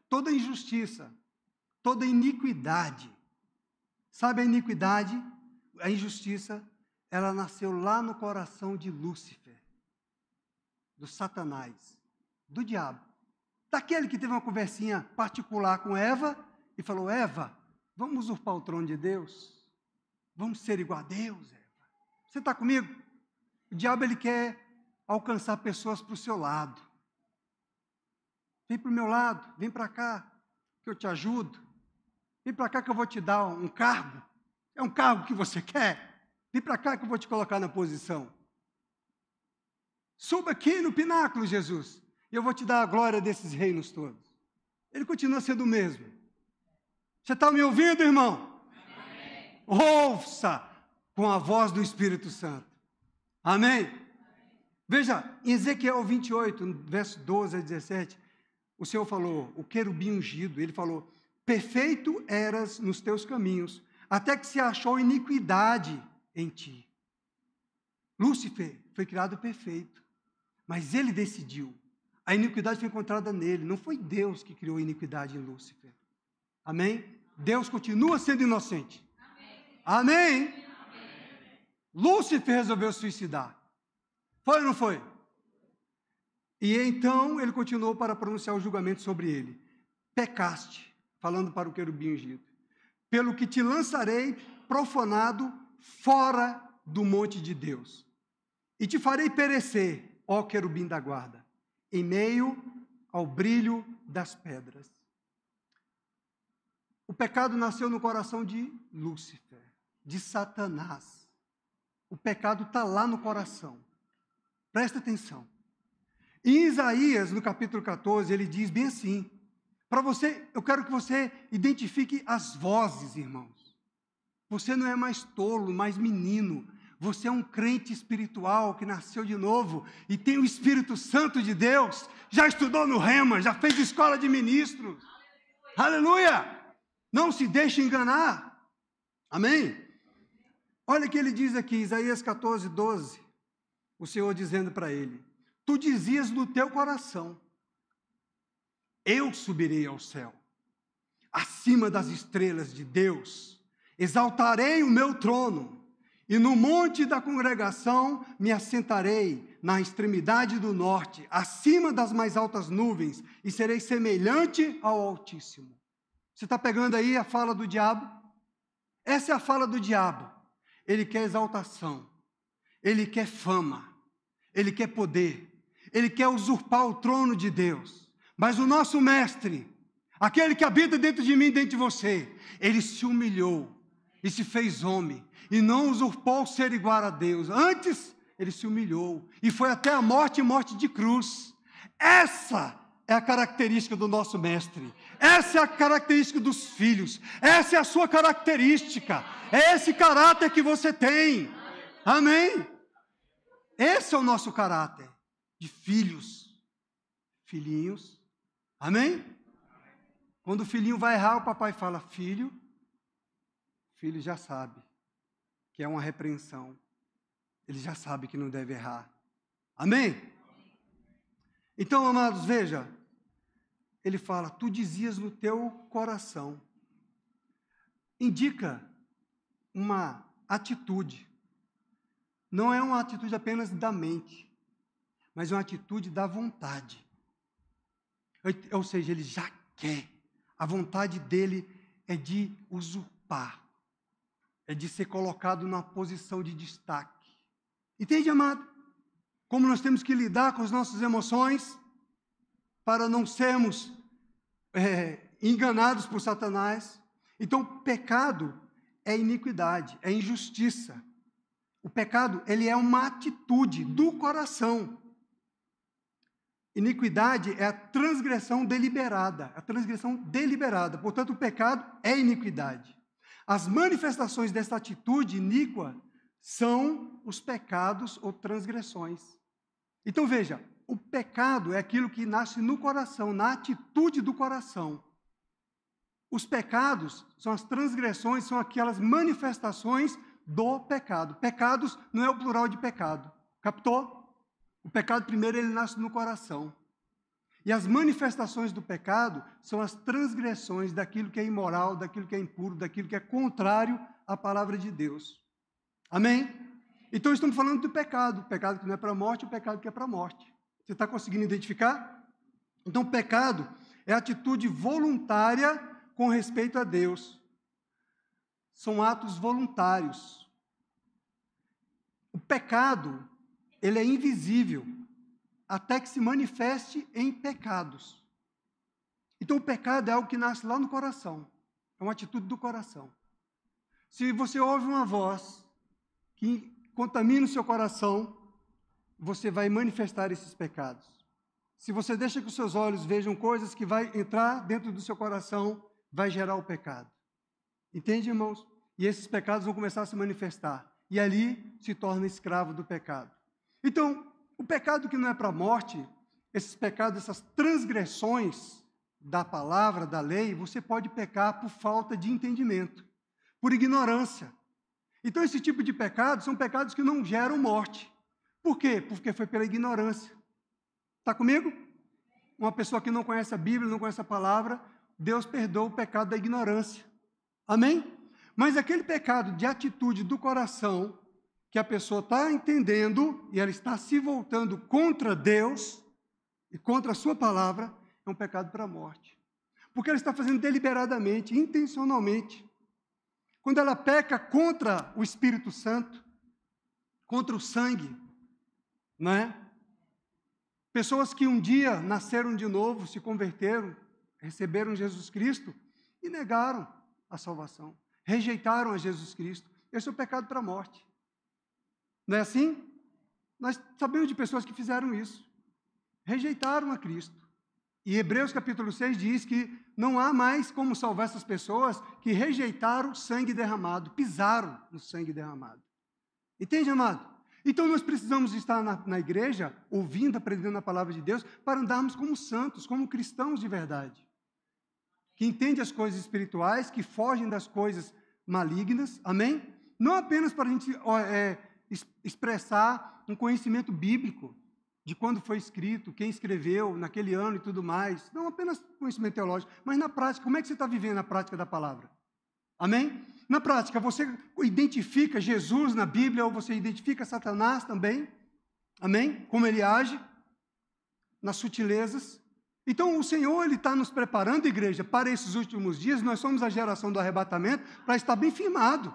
Toda injustiça, toda iniquidade. Sabe a iniquidade? A injustiça, ela nasceu lá no coração de Lúcifer, do Satanás, do diabo. Daquele que teve uma conversinha particular com Eva e falou, Eva, vamos usurpar o trono de Deus? Vamos ser igual a Deus, Eva? Você está comigo? O diabo, ele quer alcançar pessoas para o seu lado. Vem para o meu lado, vem para cá, que eu te ajudo. Vem para cá que eu vou te dar um cargo. É um cargo que você quer? Vem para cá que eu vou te colocar na posição. Suba aqui no pináculo, Jesus, e eu vou te dar a glória desses reinos todos. Ele continua sendo o mesmo. Você está me ouvindo, irmão? Amém. Ouça com a voz do Espírito Santo. Amém? Veja, em Ezequiel 28, verso 12 a 17, o Senhor falou, o querubim ungido, ele falou, perfeito eras nos teus caminhos, até que se achou iniquidade em ti. Lúcifer foi criado perfeito, mas ele decidiu. A iniquidade foi encontrada nele, não foi Deus que criou a iniquidade em Lúcifer. Amém? Deus continua sendo inocente. Amém? Amém? Lúcifer resolveu suicidar. Foi ou não foi? E então ele continuou para pronunciar o julgamento sobre ele. Pecaste, falando para o querubim ungido, pelo que te lançarei profanado fora do monte de Deus, e te farei perecer, ó querubim da guarda, em meio ao brilho das pedras. O pecado nasceu no coração de Lúcifer, de Satanás. O pecado está lá no coração. Presta atenção. Em Isaías, no capítulo 14, ele diz bem assim, para você, eu quero que você identifique as vozes, irmãos. Você não é mais tolo, mais menino. Você é um crente espiritual que nasceu de novo e tem o Espírito Santo de Deus. Já estudou no Rema, já fez escola de ministros. Aleluia! Não se deixe enganar. Amém? Olha o que ele diz aqui, Isaías 14, 12. O Senhor dizendo para ele, tu dizias no teu coração, eu subirei ao céu, acima das estrelas de Deus, exaltarei o meu trono, e no monte da congregação me assentarei na extremidade do norte, acima das mais altas nuvens, e serei semelhante ao Altíssimo. Você está pegando aí a fala do diabo? Essa é a fala do diabo. Ele quer exaltação, ele quer fama, ele quer poder, ele quer usurpar o trono de Deus. Mas o nosso mestre, aquele que habita dentro de mim e dentro de você, ele se humilhou e se fez homem, e não usurpou ser igual a Deus. Antes, ele se humilhou e foi até a morte e morte de cruz. Essa é a característica do nosso mestre. Essa é a característica dos filhos. Essa é a sua característica. É esse caráter que você tem. Amém? Esse é o nosso caráter de filhos. Filhinhos. Amém? Quando o filhinho vai errar, o papai fala, filho. O filho já sabe que é uma repreensão. Ele já sabe que não deve errar. Amém? Então, amados, veja. Ele fala, tu dizias no teu coração. Indica uma atitude. Não é uma atitude apenas da mente, mas é uma atitude da vontade. Ou seja, ele já quer. A vontade dele é de usurpar. É de ser colocado numa posição de destaque. Entende, amado? Como nós temos que lidar com as nossas emoções para não sermos enganados por Satanás. Então, pecado é iniquidade, é injustiça. O pecado, ele é uma atitude do coração. Iniquidade é a transgressão deliberada, Portanto, o pecado é iniquidade. As manifestações dessa atitude iníqua são os pecados ou transgressões. Então, veja, o pecado é aquilo que nasce no coração, na atitude do coração. Os pecados são as transgressões, são aquelas manifestações do pecado. Pecados não é o plural de pecado. Captou? O pecado, primeiro, ele nasce no coração. E as manifestações do pecado são as transgressões daquilo que é imoral, daquilo que é impuro, daquilo que é contrário à palavra de Deus. Amém? Então, estamos falando do pecado. O pecado que não é para a morte, o pecado que é para a morte. Você está conseguindo identificar? Então, pecado é atitude voluntária com respeito a Deus. São atos voluntários. O pecado, ele é invisível, até que se manifeste em pecados. Então, o pecado é algo que nasce lá no coração. É uma atitude do coração. Se você ouve uma voz que contamina o seu coração, você vai manifestar esses pecados. Se você deixa que os seus olhos vejam coisas que vai entrar dentro do seu coração, vai gerar o pecado. Entende, irmãos? E esses pecados vão começar a se manifestar. E ali se torna escravo do pecado. Então, o pecado que não é para a morte, esses pecados, essas transgressões da palavra, da lei, você pode pecar por falta de entendimento, por ignorância. Então, esse tipo de pecados são pecados que não geram morte. Por quê? Porque foi pela ignorância. Está comigo? Uma pessoa que não conhece a Bíblia, não conhece a palavra, Deus perdoa o pecado da ignorância. Amém? Mas aquele pecado de atitude do coração, que a pessoa está entendendo e ela está se voltando contra Deus e contra a sua palavra, é um pecado para a morte. Porque ela está fazendo deliberadamente, intencionalmente. Quando ela peca contra o Espírito Santo, contra o sangue, não é? Pessoas que um dia nasceram de novo, se converteram, receberam Jesus Cristo e negaram a salvação, rejeitaram a Jesus Cristo. Esse é o pecado para a morte. Não é assim? Nós sabemos de pessoas que fizeram isso, rejeitaram a Cristo. E Hebreus capítulo 6 diz que não há mais como salvar essas pessoas que rejeitaram o sangue derramado, pisaram no sangue derramado. Entende, amado? Então nós precisamos estar na igreja, ouvindo, aprendendo a palavra de Deus, para andarmos como santos, como cristãos de verdade. Que entendem as coisas espirituais, que fogem das coisas malignas, amém? Não apenas para a gente expressar um conhecimento bíblico, de quando foi escrito, quem escreveu, naquele ano e tudo mais. Não apenas conhecimento teológico, mas na prática. Como é que você está vivendo a prática da palavra? Amém? Na prática, você identifica Jesus na Bíblia ou você identifica Satanás também? Amém? Como ele age? Nas sutilezas. Então, o Senhor, Ele está nos preparando, igreja, para esses últimos dias. Nós somos a geração do arrebatamento para estar bem firmado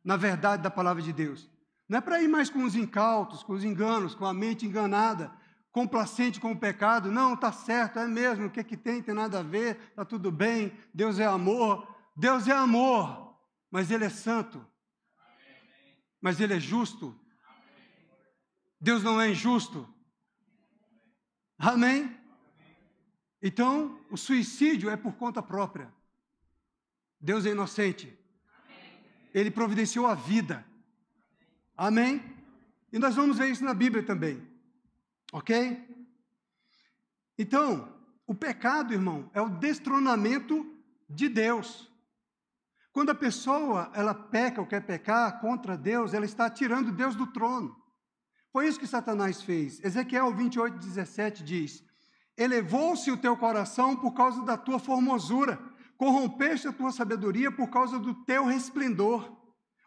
na verdade da palavra de Deus. Não é para ir mais com os incautos, com os enganos, com a mente enganada, complacente com o pecado. Não, está certo, é mesmo, o que tem nada a ver, está tudo bem, Deus é amor. Deus é amor, mas Ele é santo. Mas Ele é justo. Amém. Deus não é injusto. Amém? Então, o suicídio é por conta própria. Deus é inocente. Ele providenciou a vida. Amém? E nós vamos ver isso na Bíblia também. Ok? Então, o pecado, irmão, é o destronamento de Deus. Quando a pessoa, ela peca ou quer pecar contra Deus, ela está tirando Deus do trono. Foi isso que Satanás fez. Ezequiel 28:17 diz: elevou-se o teu coração por causa da tua formosura, corrompeste a tua sabedoria por causa do teu resplendor.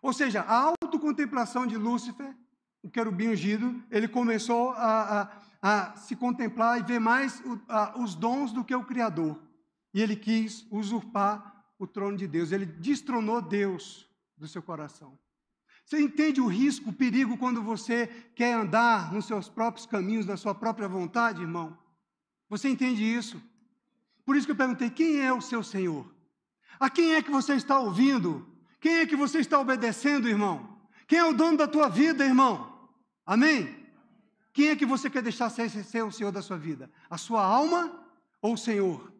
Ou seja, a autocontemplação de Lúcifer, o querubim ungido, ele começou a se contemplar e ver mais os dons do que o Criador. E ele quis usurpar o trono de Deus. Ele destronou Deus do seu coração. Você entende o risco, o perigo quando você quer andar nos seus próprios caminhos, na sua própria vontade, irmão? Você entende isso? Por isso que eu perguntei, quem é o seu Senhor? A quem é que você está ouvindo? Quem é que você está obedecendo, irmão? Quem é o dono da tua vida, irmão? Amém? Quem é que você quer deixar ser o Senhor da sua vida? A sua alma ou o Senhor?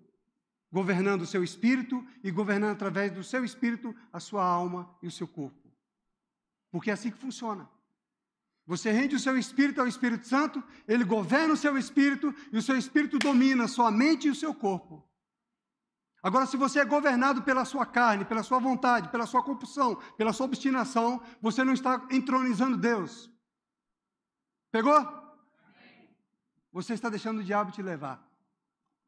Governando o seu espírito e governando através do seu espírito a sua alma e o seu corpo. Porque é assim que funciona. Você rende o seu espírito ao Espírito Santo, ele governa o seu espírito e o seu espírito domina a sua mente e o seu corpo. Agora, se você é governado pela sua carne, pela sua vontade, pela sua compulsão, pela sua obstinação, você não está entronizando Deus. Pegou? Você está deixando o diabo te levar.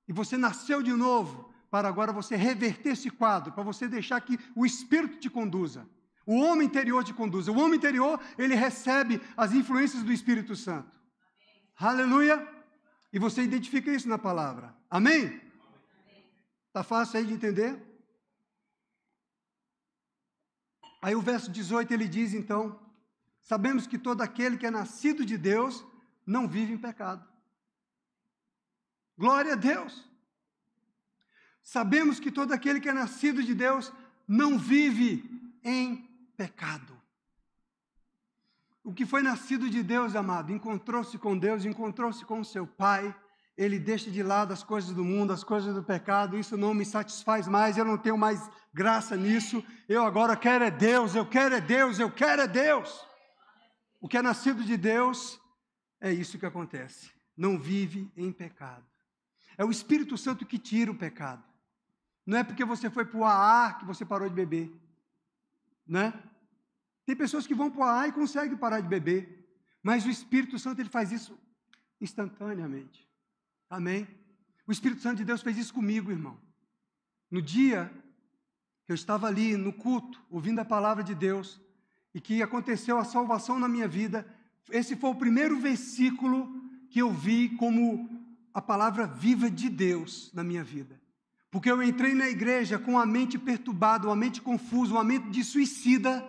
E você nasceu de novo para agora você reverter esse quadro, para você deixar que o Espírito te conduza. O homem interior te conduza. O homem interior, ele recebe as influências do Espírito Santo. Aleluia! E você identifica isso na palavra. Amém? Está fácil aí de entender? Aí o verso 18 ele diz então: sabemos que todo aquele que é nascido de Deus não vive em pecado. Glória a Deus! Sabemos que todo aquele que é nascido de Deus não vive em pecado. O que foi nascido de Deus, amado, encontrou-se com Deus, encontrou-se com o seu Pai. Ele deixa de lado as coisas do mundo, as coisas do pecado. Isso não me satisfaz mais, eu não tenho mais graça nisso. Eu agora quero é Deus, eu quero é Deus, eu quero é Deus. O que é nascido de Deus, é isso que acontece. Não vive em pecado. É o Espírito Santo que tira o pecado. Não é porque você foi para o AA que você parou de beber. Né? Tem pessoas que vão para o AA e conseguem parar de beber. Mas o Espírito Santo, ele faz isso instantaneamente. Amém? O Espírito Santo de Deus fez isso comigo, irmão. No dia que eu estava ali no culto, ouvindo a palavra de Deus, e que aconteceu a salvação na minha vida, esse foi o primeiro versículo que eu vi como a palavra viva de Deus na minha vida. Porque eu entrei na igreja com a mente perturbada, uma mente confusa, uma mente de suicida.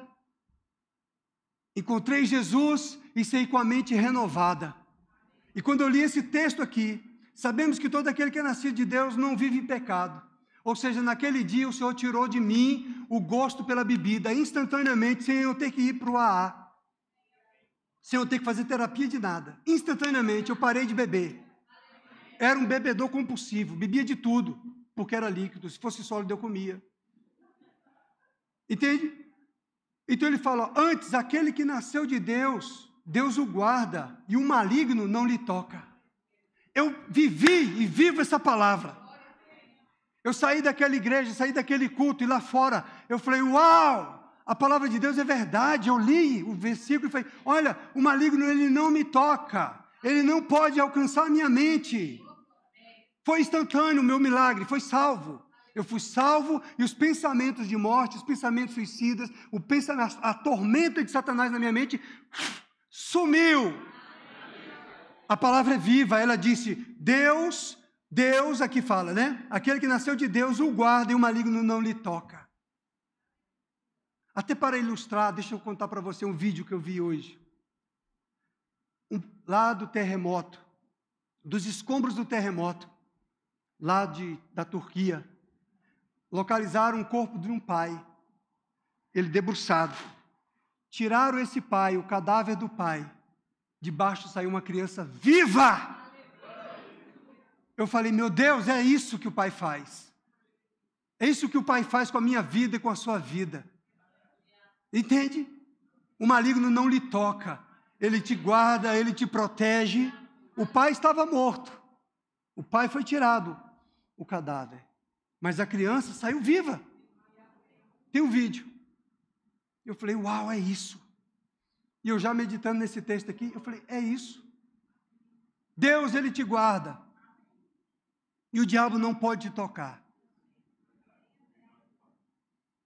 Encontrei Jesus e saí com a mente renovada. E quando eu li esse texto aqui, sabemos que todo aquele que é nascido de Deus não vive em pecado. Ou seja, naquele dia o Senhor tirou de mim o gosto pela bebida, instantaneamente, sem eu ter que ir para o AA. Sem eu ter que fazer terapia de nada. Instantaneamente eu parei de beber. Era um bebedor compulsivo, bebia de tudo, porque era líquido. Se fosse sólido eu comia. Entende? Então ele fala, antes aquele que nasceu de Deus, Deus o guarda e o maligno não lhe toca. Eu vivi e vivo essa palavra. Eu saí daquela igreja, saí daquele culto e lá fora, eu falei, uau, a palavra de Deus é verdade. Eu li o versículo e falei, olha, o maligno ele não me toca, ele não pode alcançar a minha mente. Foi instantâneo o meu milagre, foi salvo. Eu fui salvo e os pensamentos de morte, os pensamentos suicidas, a tormenta de Satanás na minha mente sumiu. A palavra é viva, ela disse, Deus aqui fala, né? Aquele que nasceu de Deus o guarda e o maligno não lhe toca. Até para ilustrar, deixa eu contar para você um vídeo que eu vi hoje. Lá do terremoto, dos escombros do terremoto, lá da Turquia, localizaram o corpo de um pai, ele debruçado. Tiraram esse pai, o cadáver do pai. De baixo saiu uma criança viva. Eu falei, meu Deus, é isso que o Pai faz. É isso que o Pai faz com a minha vida e com a sua vida. Entende? O maligno não lhe toca. Ele te guarda, ele te protege. O pai estava morto. O pai foi tirado, o cadáver. Mas a criança saiu viva. Tem um vídeo. Eu falei, uau, é isso. E eu já meditando nesse texto aqui, eu falei, é isso. Deus, ele te guarda. E o diabo não pode te tocar.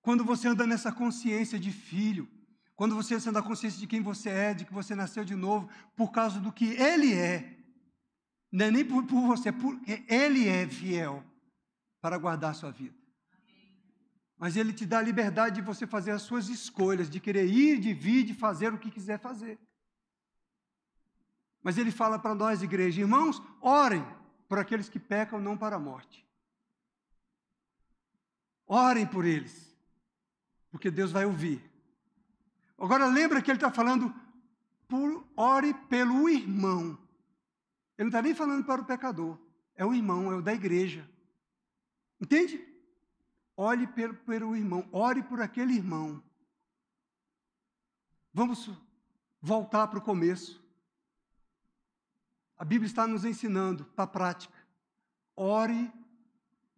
Quando você anda nessa consciência de filho, quando você anda na consciência de quem você é, de que você nasceu de novo, por causa do que ele é, não é nem por você, porque ele é fiel para guardar a sua vida. Mas ele te dá a liberdade de você fazer as suas escolhas, de querer ir, de vir, de fazer o que quiser fazer. Mas ele fala para nós, igreja, irmãos, orem por aqueles que pecam, não para a morte. Orem por eles, porque Deus vai ouvir. Agora lembra que ele está falando, ore pelo irmão. Ele não está nem falando para o pecador, é o irmão, é o da igreja. Entende? Ore pelo irmão, ore por aquele irmão. Vamos voltar para o começo. A Bíblia está nos ensinando para a prática. Ore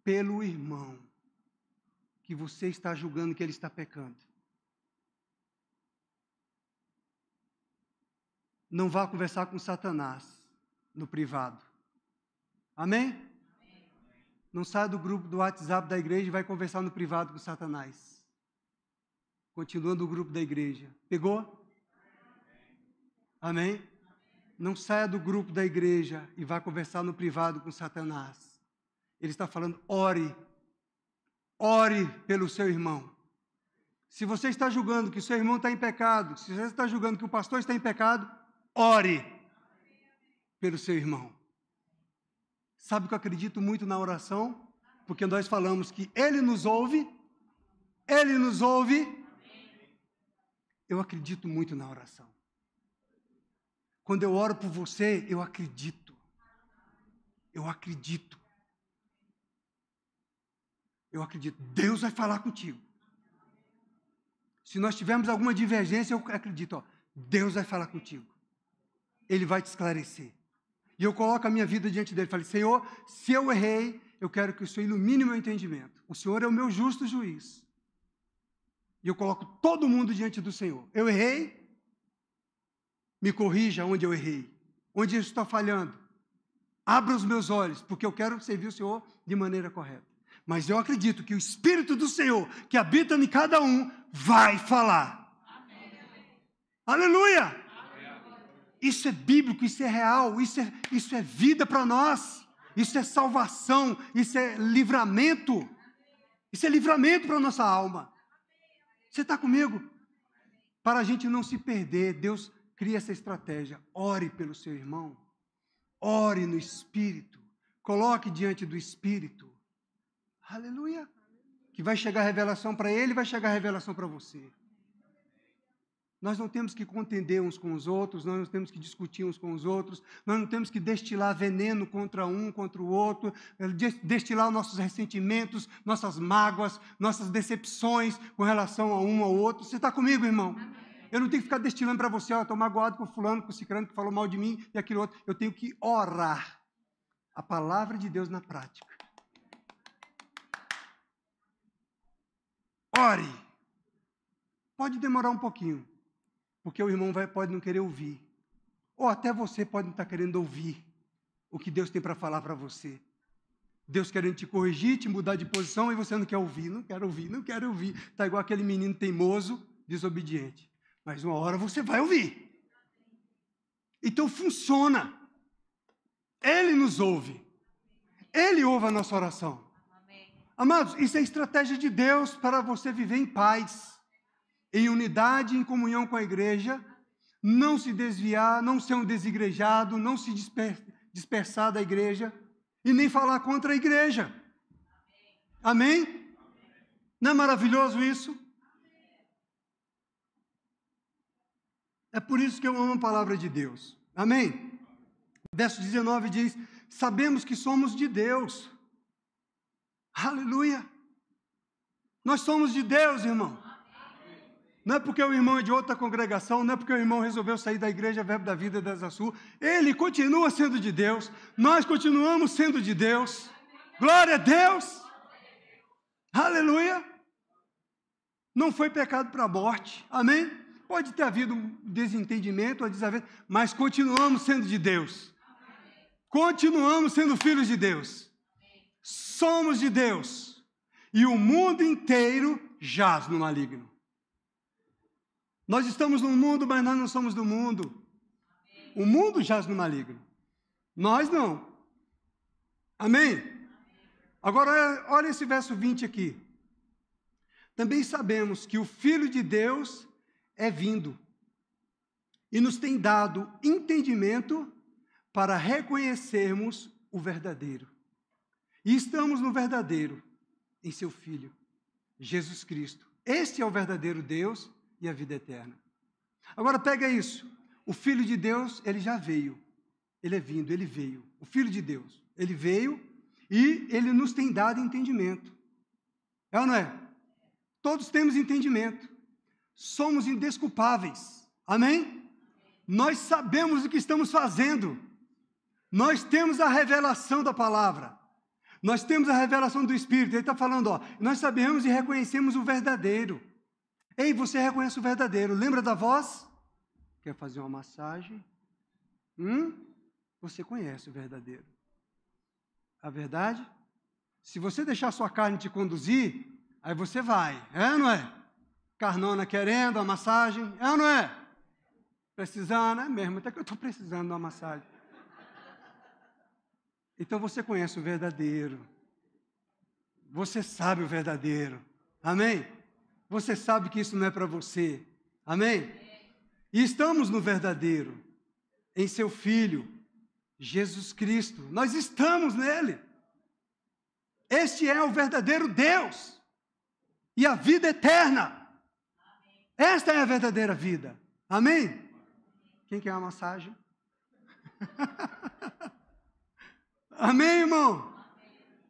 pelo irmão que você está julgando que ele está pecando. Não vá conversar com Satanás no privado. Amém? Não saia do grupo do WhatsApp da igreja e vai conversar no privado com Satanás. Continua no grupo da igreja. Pegou? Amém? Não saia do grupo da igreja e vá conversar no privado com Satanás. Ele está falando, ore. Ore pelo seu irmão. Se você está julgando que o seu irmão está em pecado, se você está julgando que o pastor está em pecado, ore pelo seu irmão. Sabe que eu acredito muito na oração? Porque nós falamos que Ele nos ouve. Ele nos ouve. Eu acredito muito na oração. Quando eu oro por você, eu acredito. Eu acredito. Eu acredito. Deus vai falar contigo. Se nós tivermos alguma divergência, eu acredito. Ó, Deus vai falar contigo. Ele vai te esclarecer. E eu coloco a minha vida diante dele. Falei, Senhor, se eu errei, eu quero que o Senhor ilumine o meu entendimento. O Senhor é o meu justo juiz. E eu coloco todo mundo diante do Senhor. Eu errei, me corrija onde eu errei. Onde eu estou falhando. Abra os meus olhos, porque eu quero servir o Senhor de maneira correta. Mas eu acredito que o Espírito do Senhor, que habita em cada um, vai falar. Amém. Aleluia! Isso é bíblico, isso é real, isso é vida para nós. Isso é salvação, isso é livramento. Isso é livramento para a nossa alma. Você está comigo? Para a gente não se perder, Deus cria essa estratégia. Ore pelo seu irmão. Ore no Espírito. Coloque diante do Espírito. Aleluia. Que vai chegar a revelação para ele, vai chegar a revelação para você. Nós não temos que contender uns com os outros, nós não temos que discutir uns com os outros, nós não temos que destilar veneno contra um, contra o outro, destilar nossos ressentimentos, nossas mágoas, nossas decepções com relação a um ao outro. Você está comigo, irmão? Amém. Eu não tenho que ficar destilando para você, estou magoado com fulano, com cicrano que falou mal de mim e aquele outro. Eu tenho que orar a palavra de Deus na prática. Ore. Pode demorar um pouquinho. Porque o irmão pode não querer ouvir. Ou até você pode não estar querendo ouvir o que Deus tem para falar para você. Deus querendo te corrigir, te mudar de posição, e você não quer ouvir. Não quero ouvir, não quero ouvir. Está igual aquele menino teimoso, desobediente. Mas uma hora você vai ouvir. Então funciona. Ele nos ouve. Ele ouve a nossa oração. Amados, isso é estratégia de Deus para você viver em paz. Em unidade, em comunhão com a igreja, não se desviar, não ser um desigrejado, não se dispersar da igreja e nem falar contra a igreja. Amém? Não é maravilhoso isso? É por isso que eu amo a palavra de Deus. Amém? Verso 19 diz, sabemos que somos de Deus. Aleluia! Nós somos de Deus, irmão. Não é porque o irmão é de outra congregação, não é porque o irmão resolveu sair da igreja Verbo da Vida da Sul. Ele continua sendo de Deus. Nós continuamos sendo de Deus. Glória a Deus! Aleluia! Não foi pecado para a morte. Amém? Pode ter havido um desentendimento ou desavença, mas continuamos sendo de Deus. Continuamos sendo filhos de Deus. Somos de Deus. E o mundo inteiro jaz no maligno. Nós estamos no mundo, mas nós não somos do mundo. O mundo jaz no maligno. Nós não. Amém? Agora, olha esse verso 20 aqui. Também sabemos que o Filho de Deus é vindo e nos tem dado entendimento para reconhecermos o verdadeiro. E estamos no verdadeiro, em seu Filho, Jesus Cristo. Este é o verdadeiro Deus e a vida eterna. Agora pega isso. O Filho de Deus, ele já veio. Ele é vindo, ele veio. O Filho de Deus, ele veio e ele nos tem dado entendimento. É ou não é? Todos temos entendimento. Somos indesculpáveis. Amém? Nós sabemos o que estamos fazendo. Nós temos a revelação da palavra. Nós temos a revelação do Espírito. Ele está falando, ó, nós sabemos e reconhecemos o verdadeiro. Ei, você reconhece o verdadeiro. Lembra da voz? Quer fazer uma massagem? Você conhece o verdadeiro. A verdade? Se você deixar sua carne te conduzir, aí você vai. É ou não é? Carnona querendo a massagem. É ou não é? Precisando, é mesmo. Até que eu estou precisando de uma massagem. Então você conhece o verdadeiro. Você sabe o verdadeiro. Amém? Você sabe que isso não é para você. Amém? E estamos no verdadeiro, em seu Filho, Jesus Cristo. Nós estamos nele. Este é o verdadeiro Deus e a vida eterna. Esta é a verdadeira vida. Amém? Quem quer uma massagem? Amém, irmão?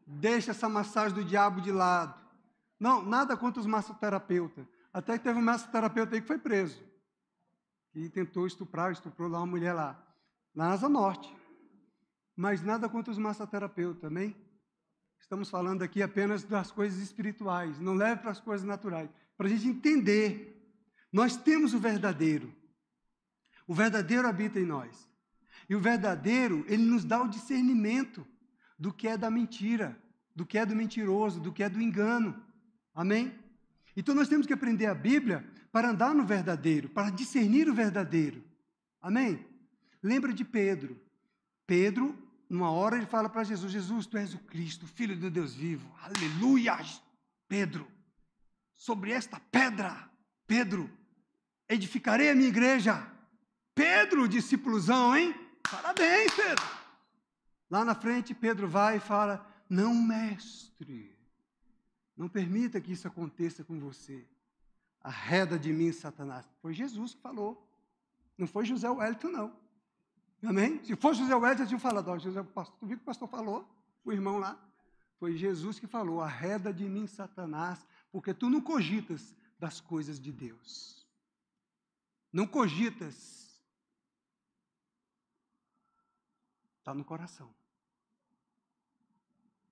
Deixa essa massagem do diabo de lado. Não, nada contra os massoterapeutas. Até que teve um massoterapeuta aí que foi preso. E tentou estuprou lá uma mulher lá na Asa Norte. Mas nada contra os massoterapeutas, amém? Estamos falando aqui apenas das coisas espirituais. Não leve para as coisas naturais. Para a gente entender. Nós temos o verdadeiro. O verdadeiro habita em nós. E o verdadeiro, ele nos dá o discernimento do que é da mentira, do que é do mentiroso, do que é do engano. Amém? Então nós temos que aprender a Bíblia para andar no verdadeiro, para discernir o verdadeiro. Amém? Lembra de Pedro. Pedro, numa hora, ele fala para Jesus, Jesus, tu és o Cristo, Filho do Deus vivo. Aleluia! Pedro, sobre esta pedra, Pedro, edificarei a minha igreja. Pedro, discípulozão, hein? Parabéns, Pedro. Lá na frente, Pedro vai e fala, não, mestre, não permita que isso aconteça com você. Arreda de mim, Satanás. Foi Jesus que falou. Não foi José Wellington, não. Amém? Se fosse José Wellington, eu tinha falado, José, tu viu que o pastor falou? O irmão lá. Foi Jesus que falou, arreda de mim, Satanás, porque tu não cogitas das coisas de Deus. Não cogitas. Está no coração.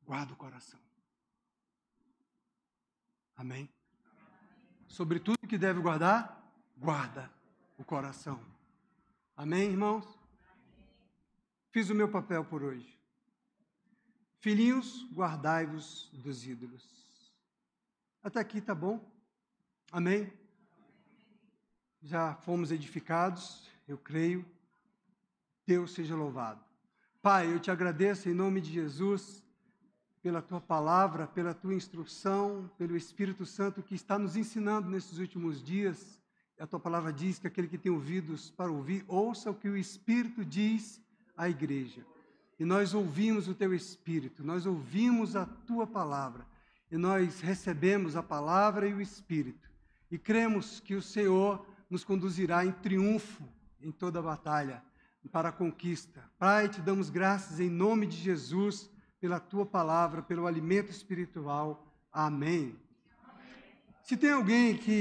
Guarda o coração. Amém? Sobre tudo que deve guardar, guarda o coração. Amém, irmãos? Fiz o meu papel por hoje. Filhinhos, guardai-vos dos ídolos. Até aqui tá bom? Amém? Já fomos edificados, eu creio. Deus seja louvado. Pai, eu te agradeço em nome de Jesus pela tua palavra, pela tua instrução, pelo Espírito Santo que está nos ensinando nesses últimos dias. A tua palavra diz que aquele que tem ouvidos para ouvir, ouça o que o Espírito diz à igreja. E nós ouvimos o teu Espírito, nós ouvimos a tua palavra, e nós recebemos a palavra e o Espírito. E cremos que o Senhor nos conduzirá em triunfo em toda a batalha, para a conquista. Pai, te damos graças em nome de Jesus, pela tua palavra, pelo alimento espiritual. Amém. Se tem alguém que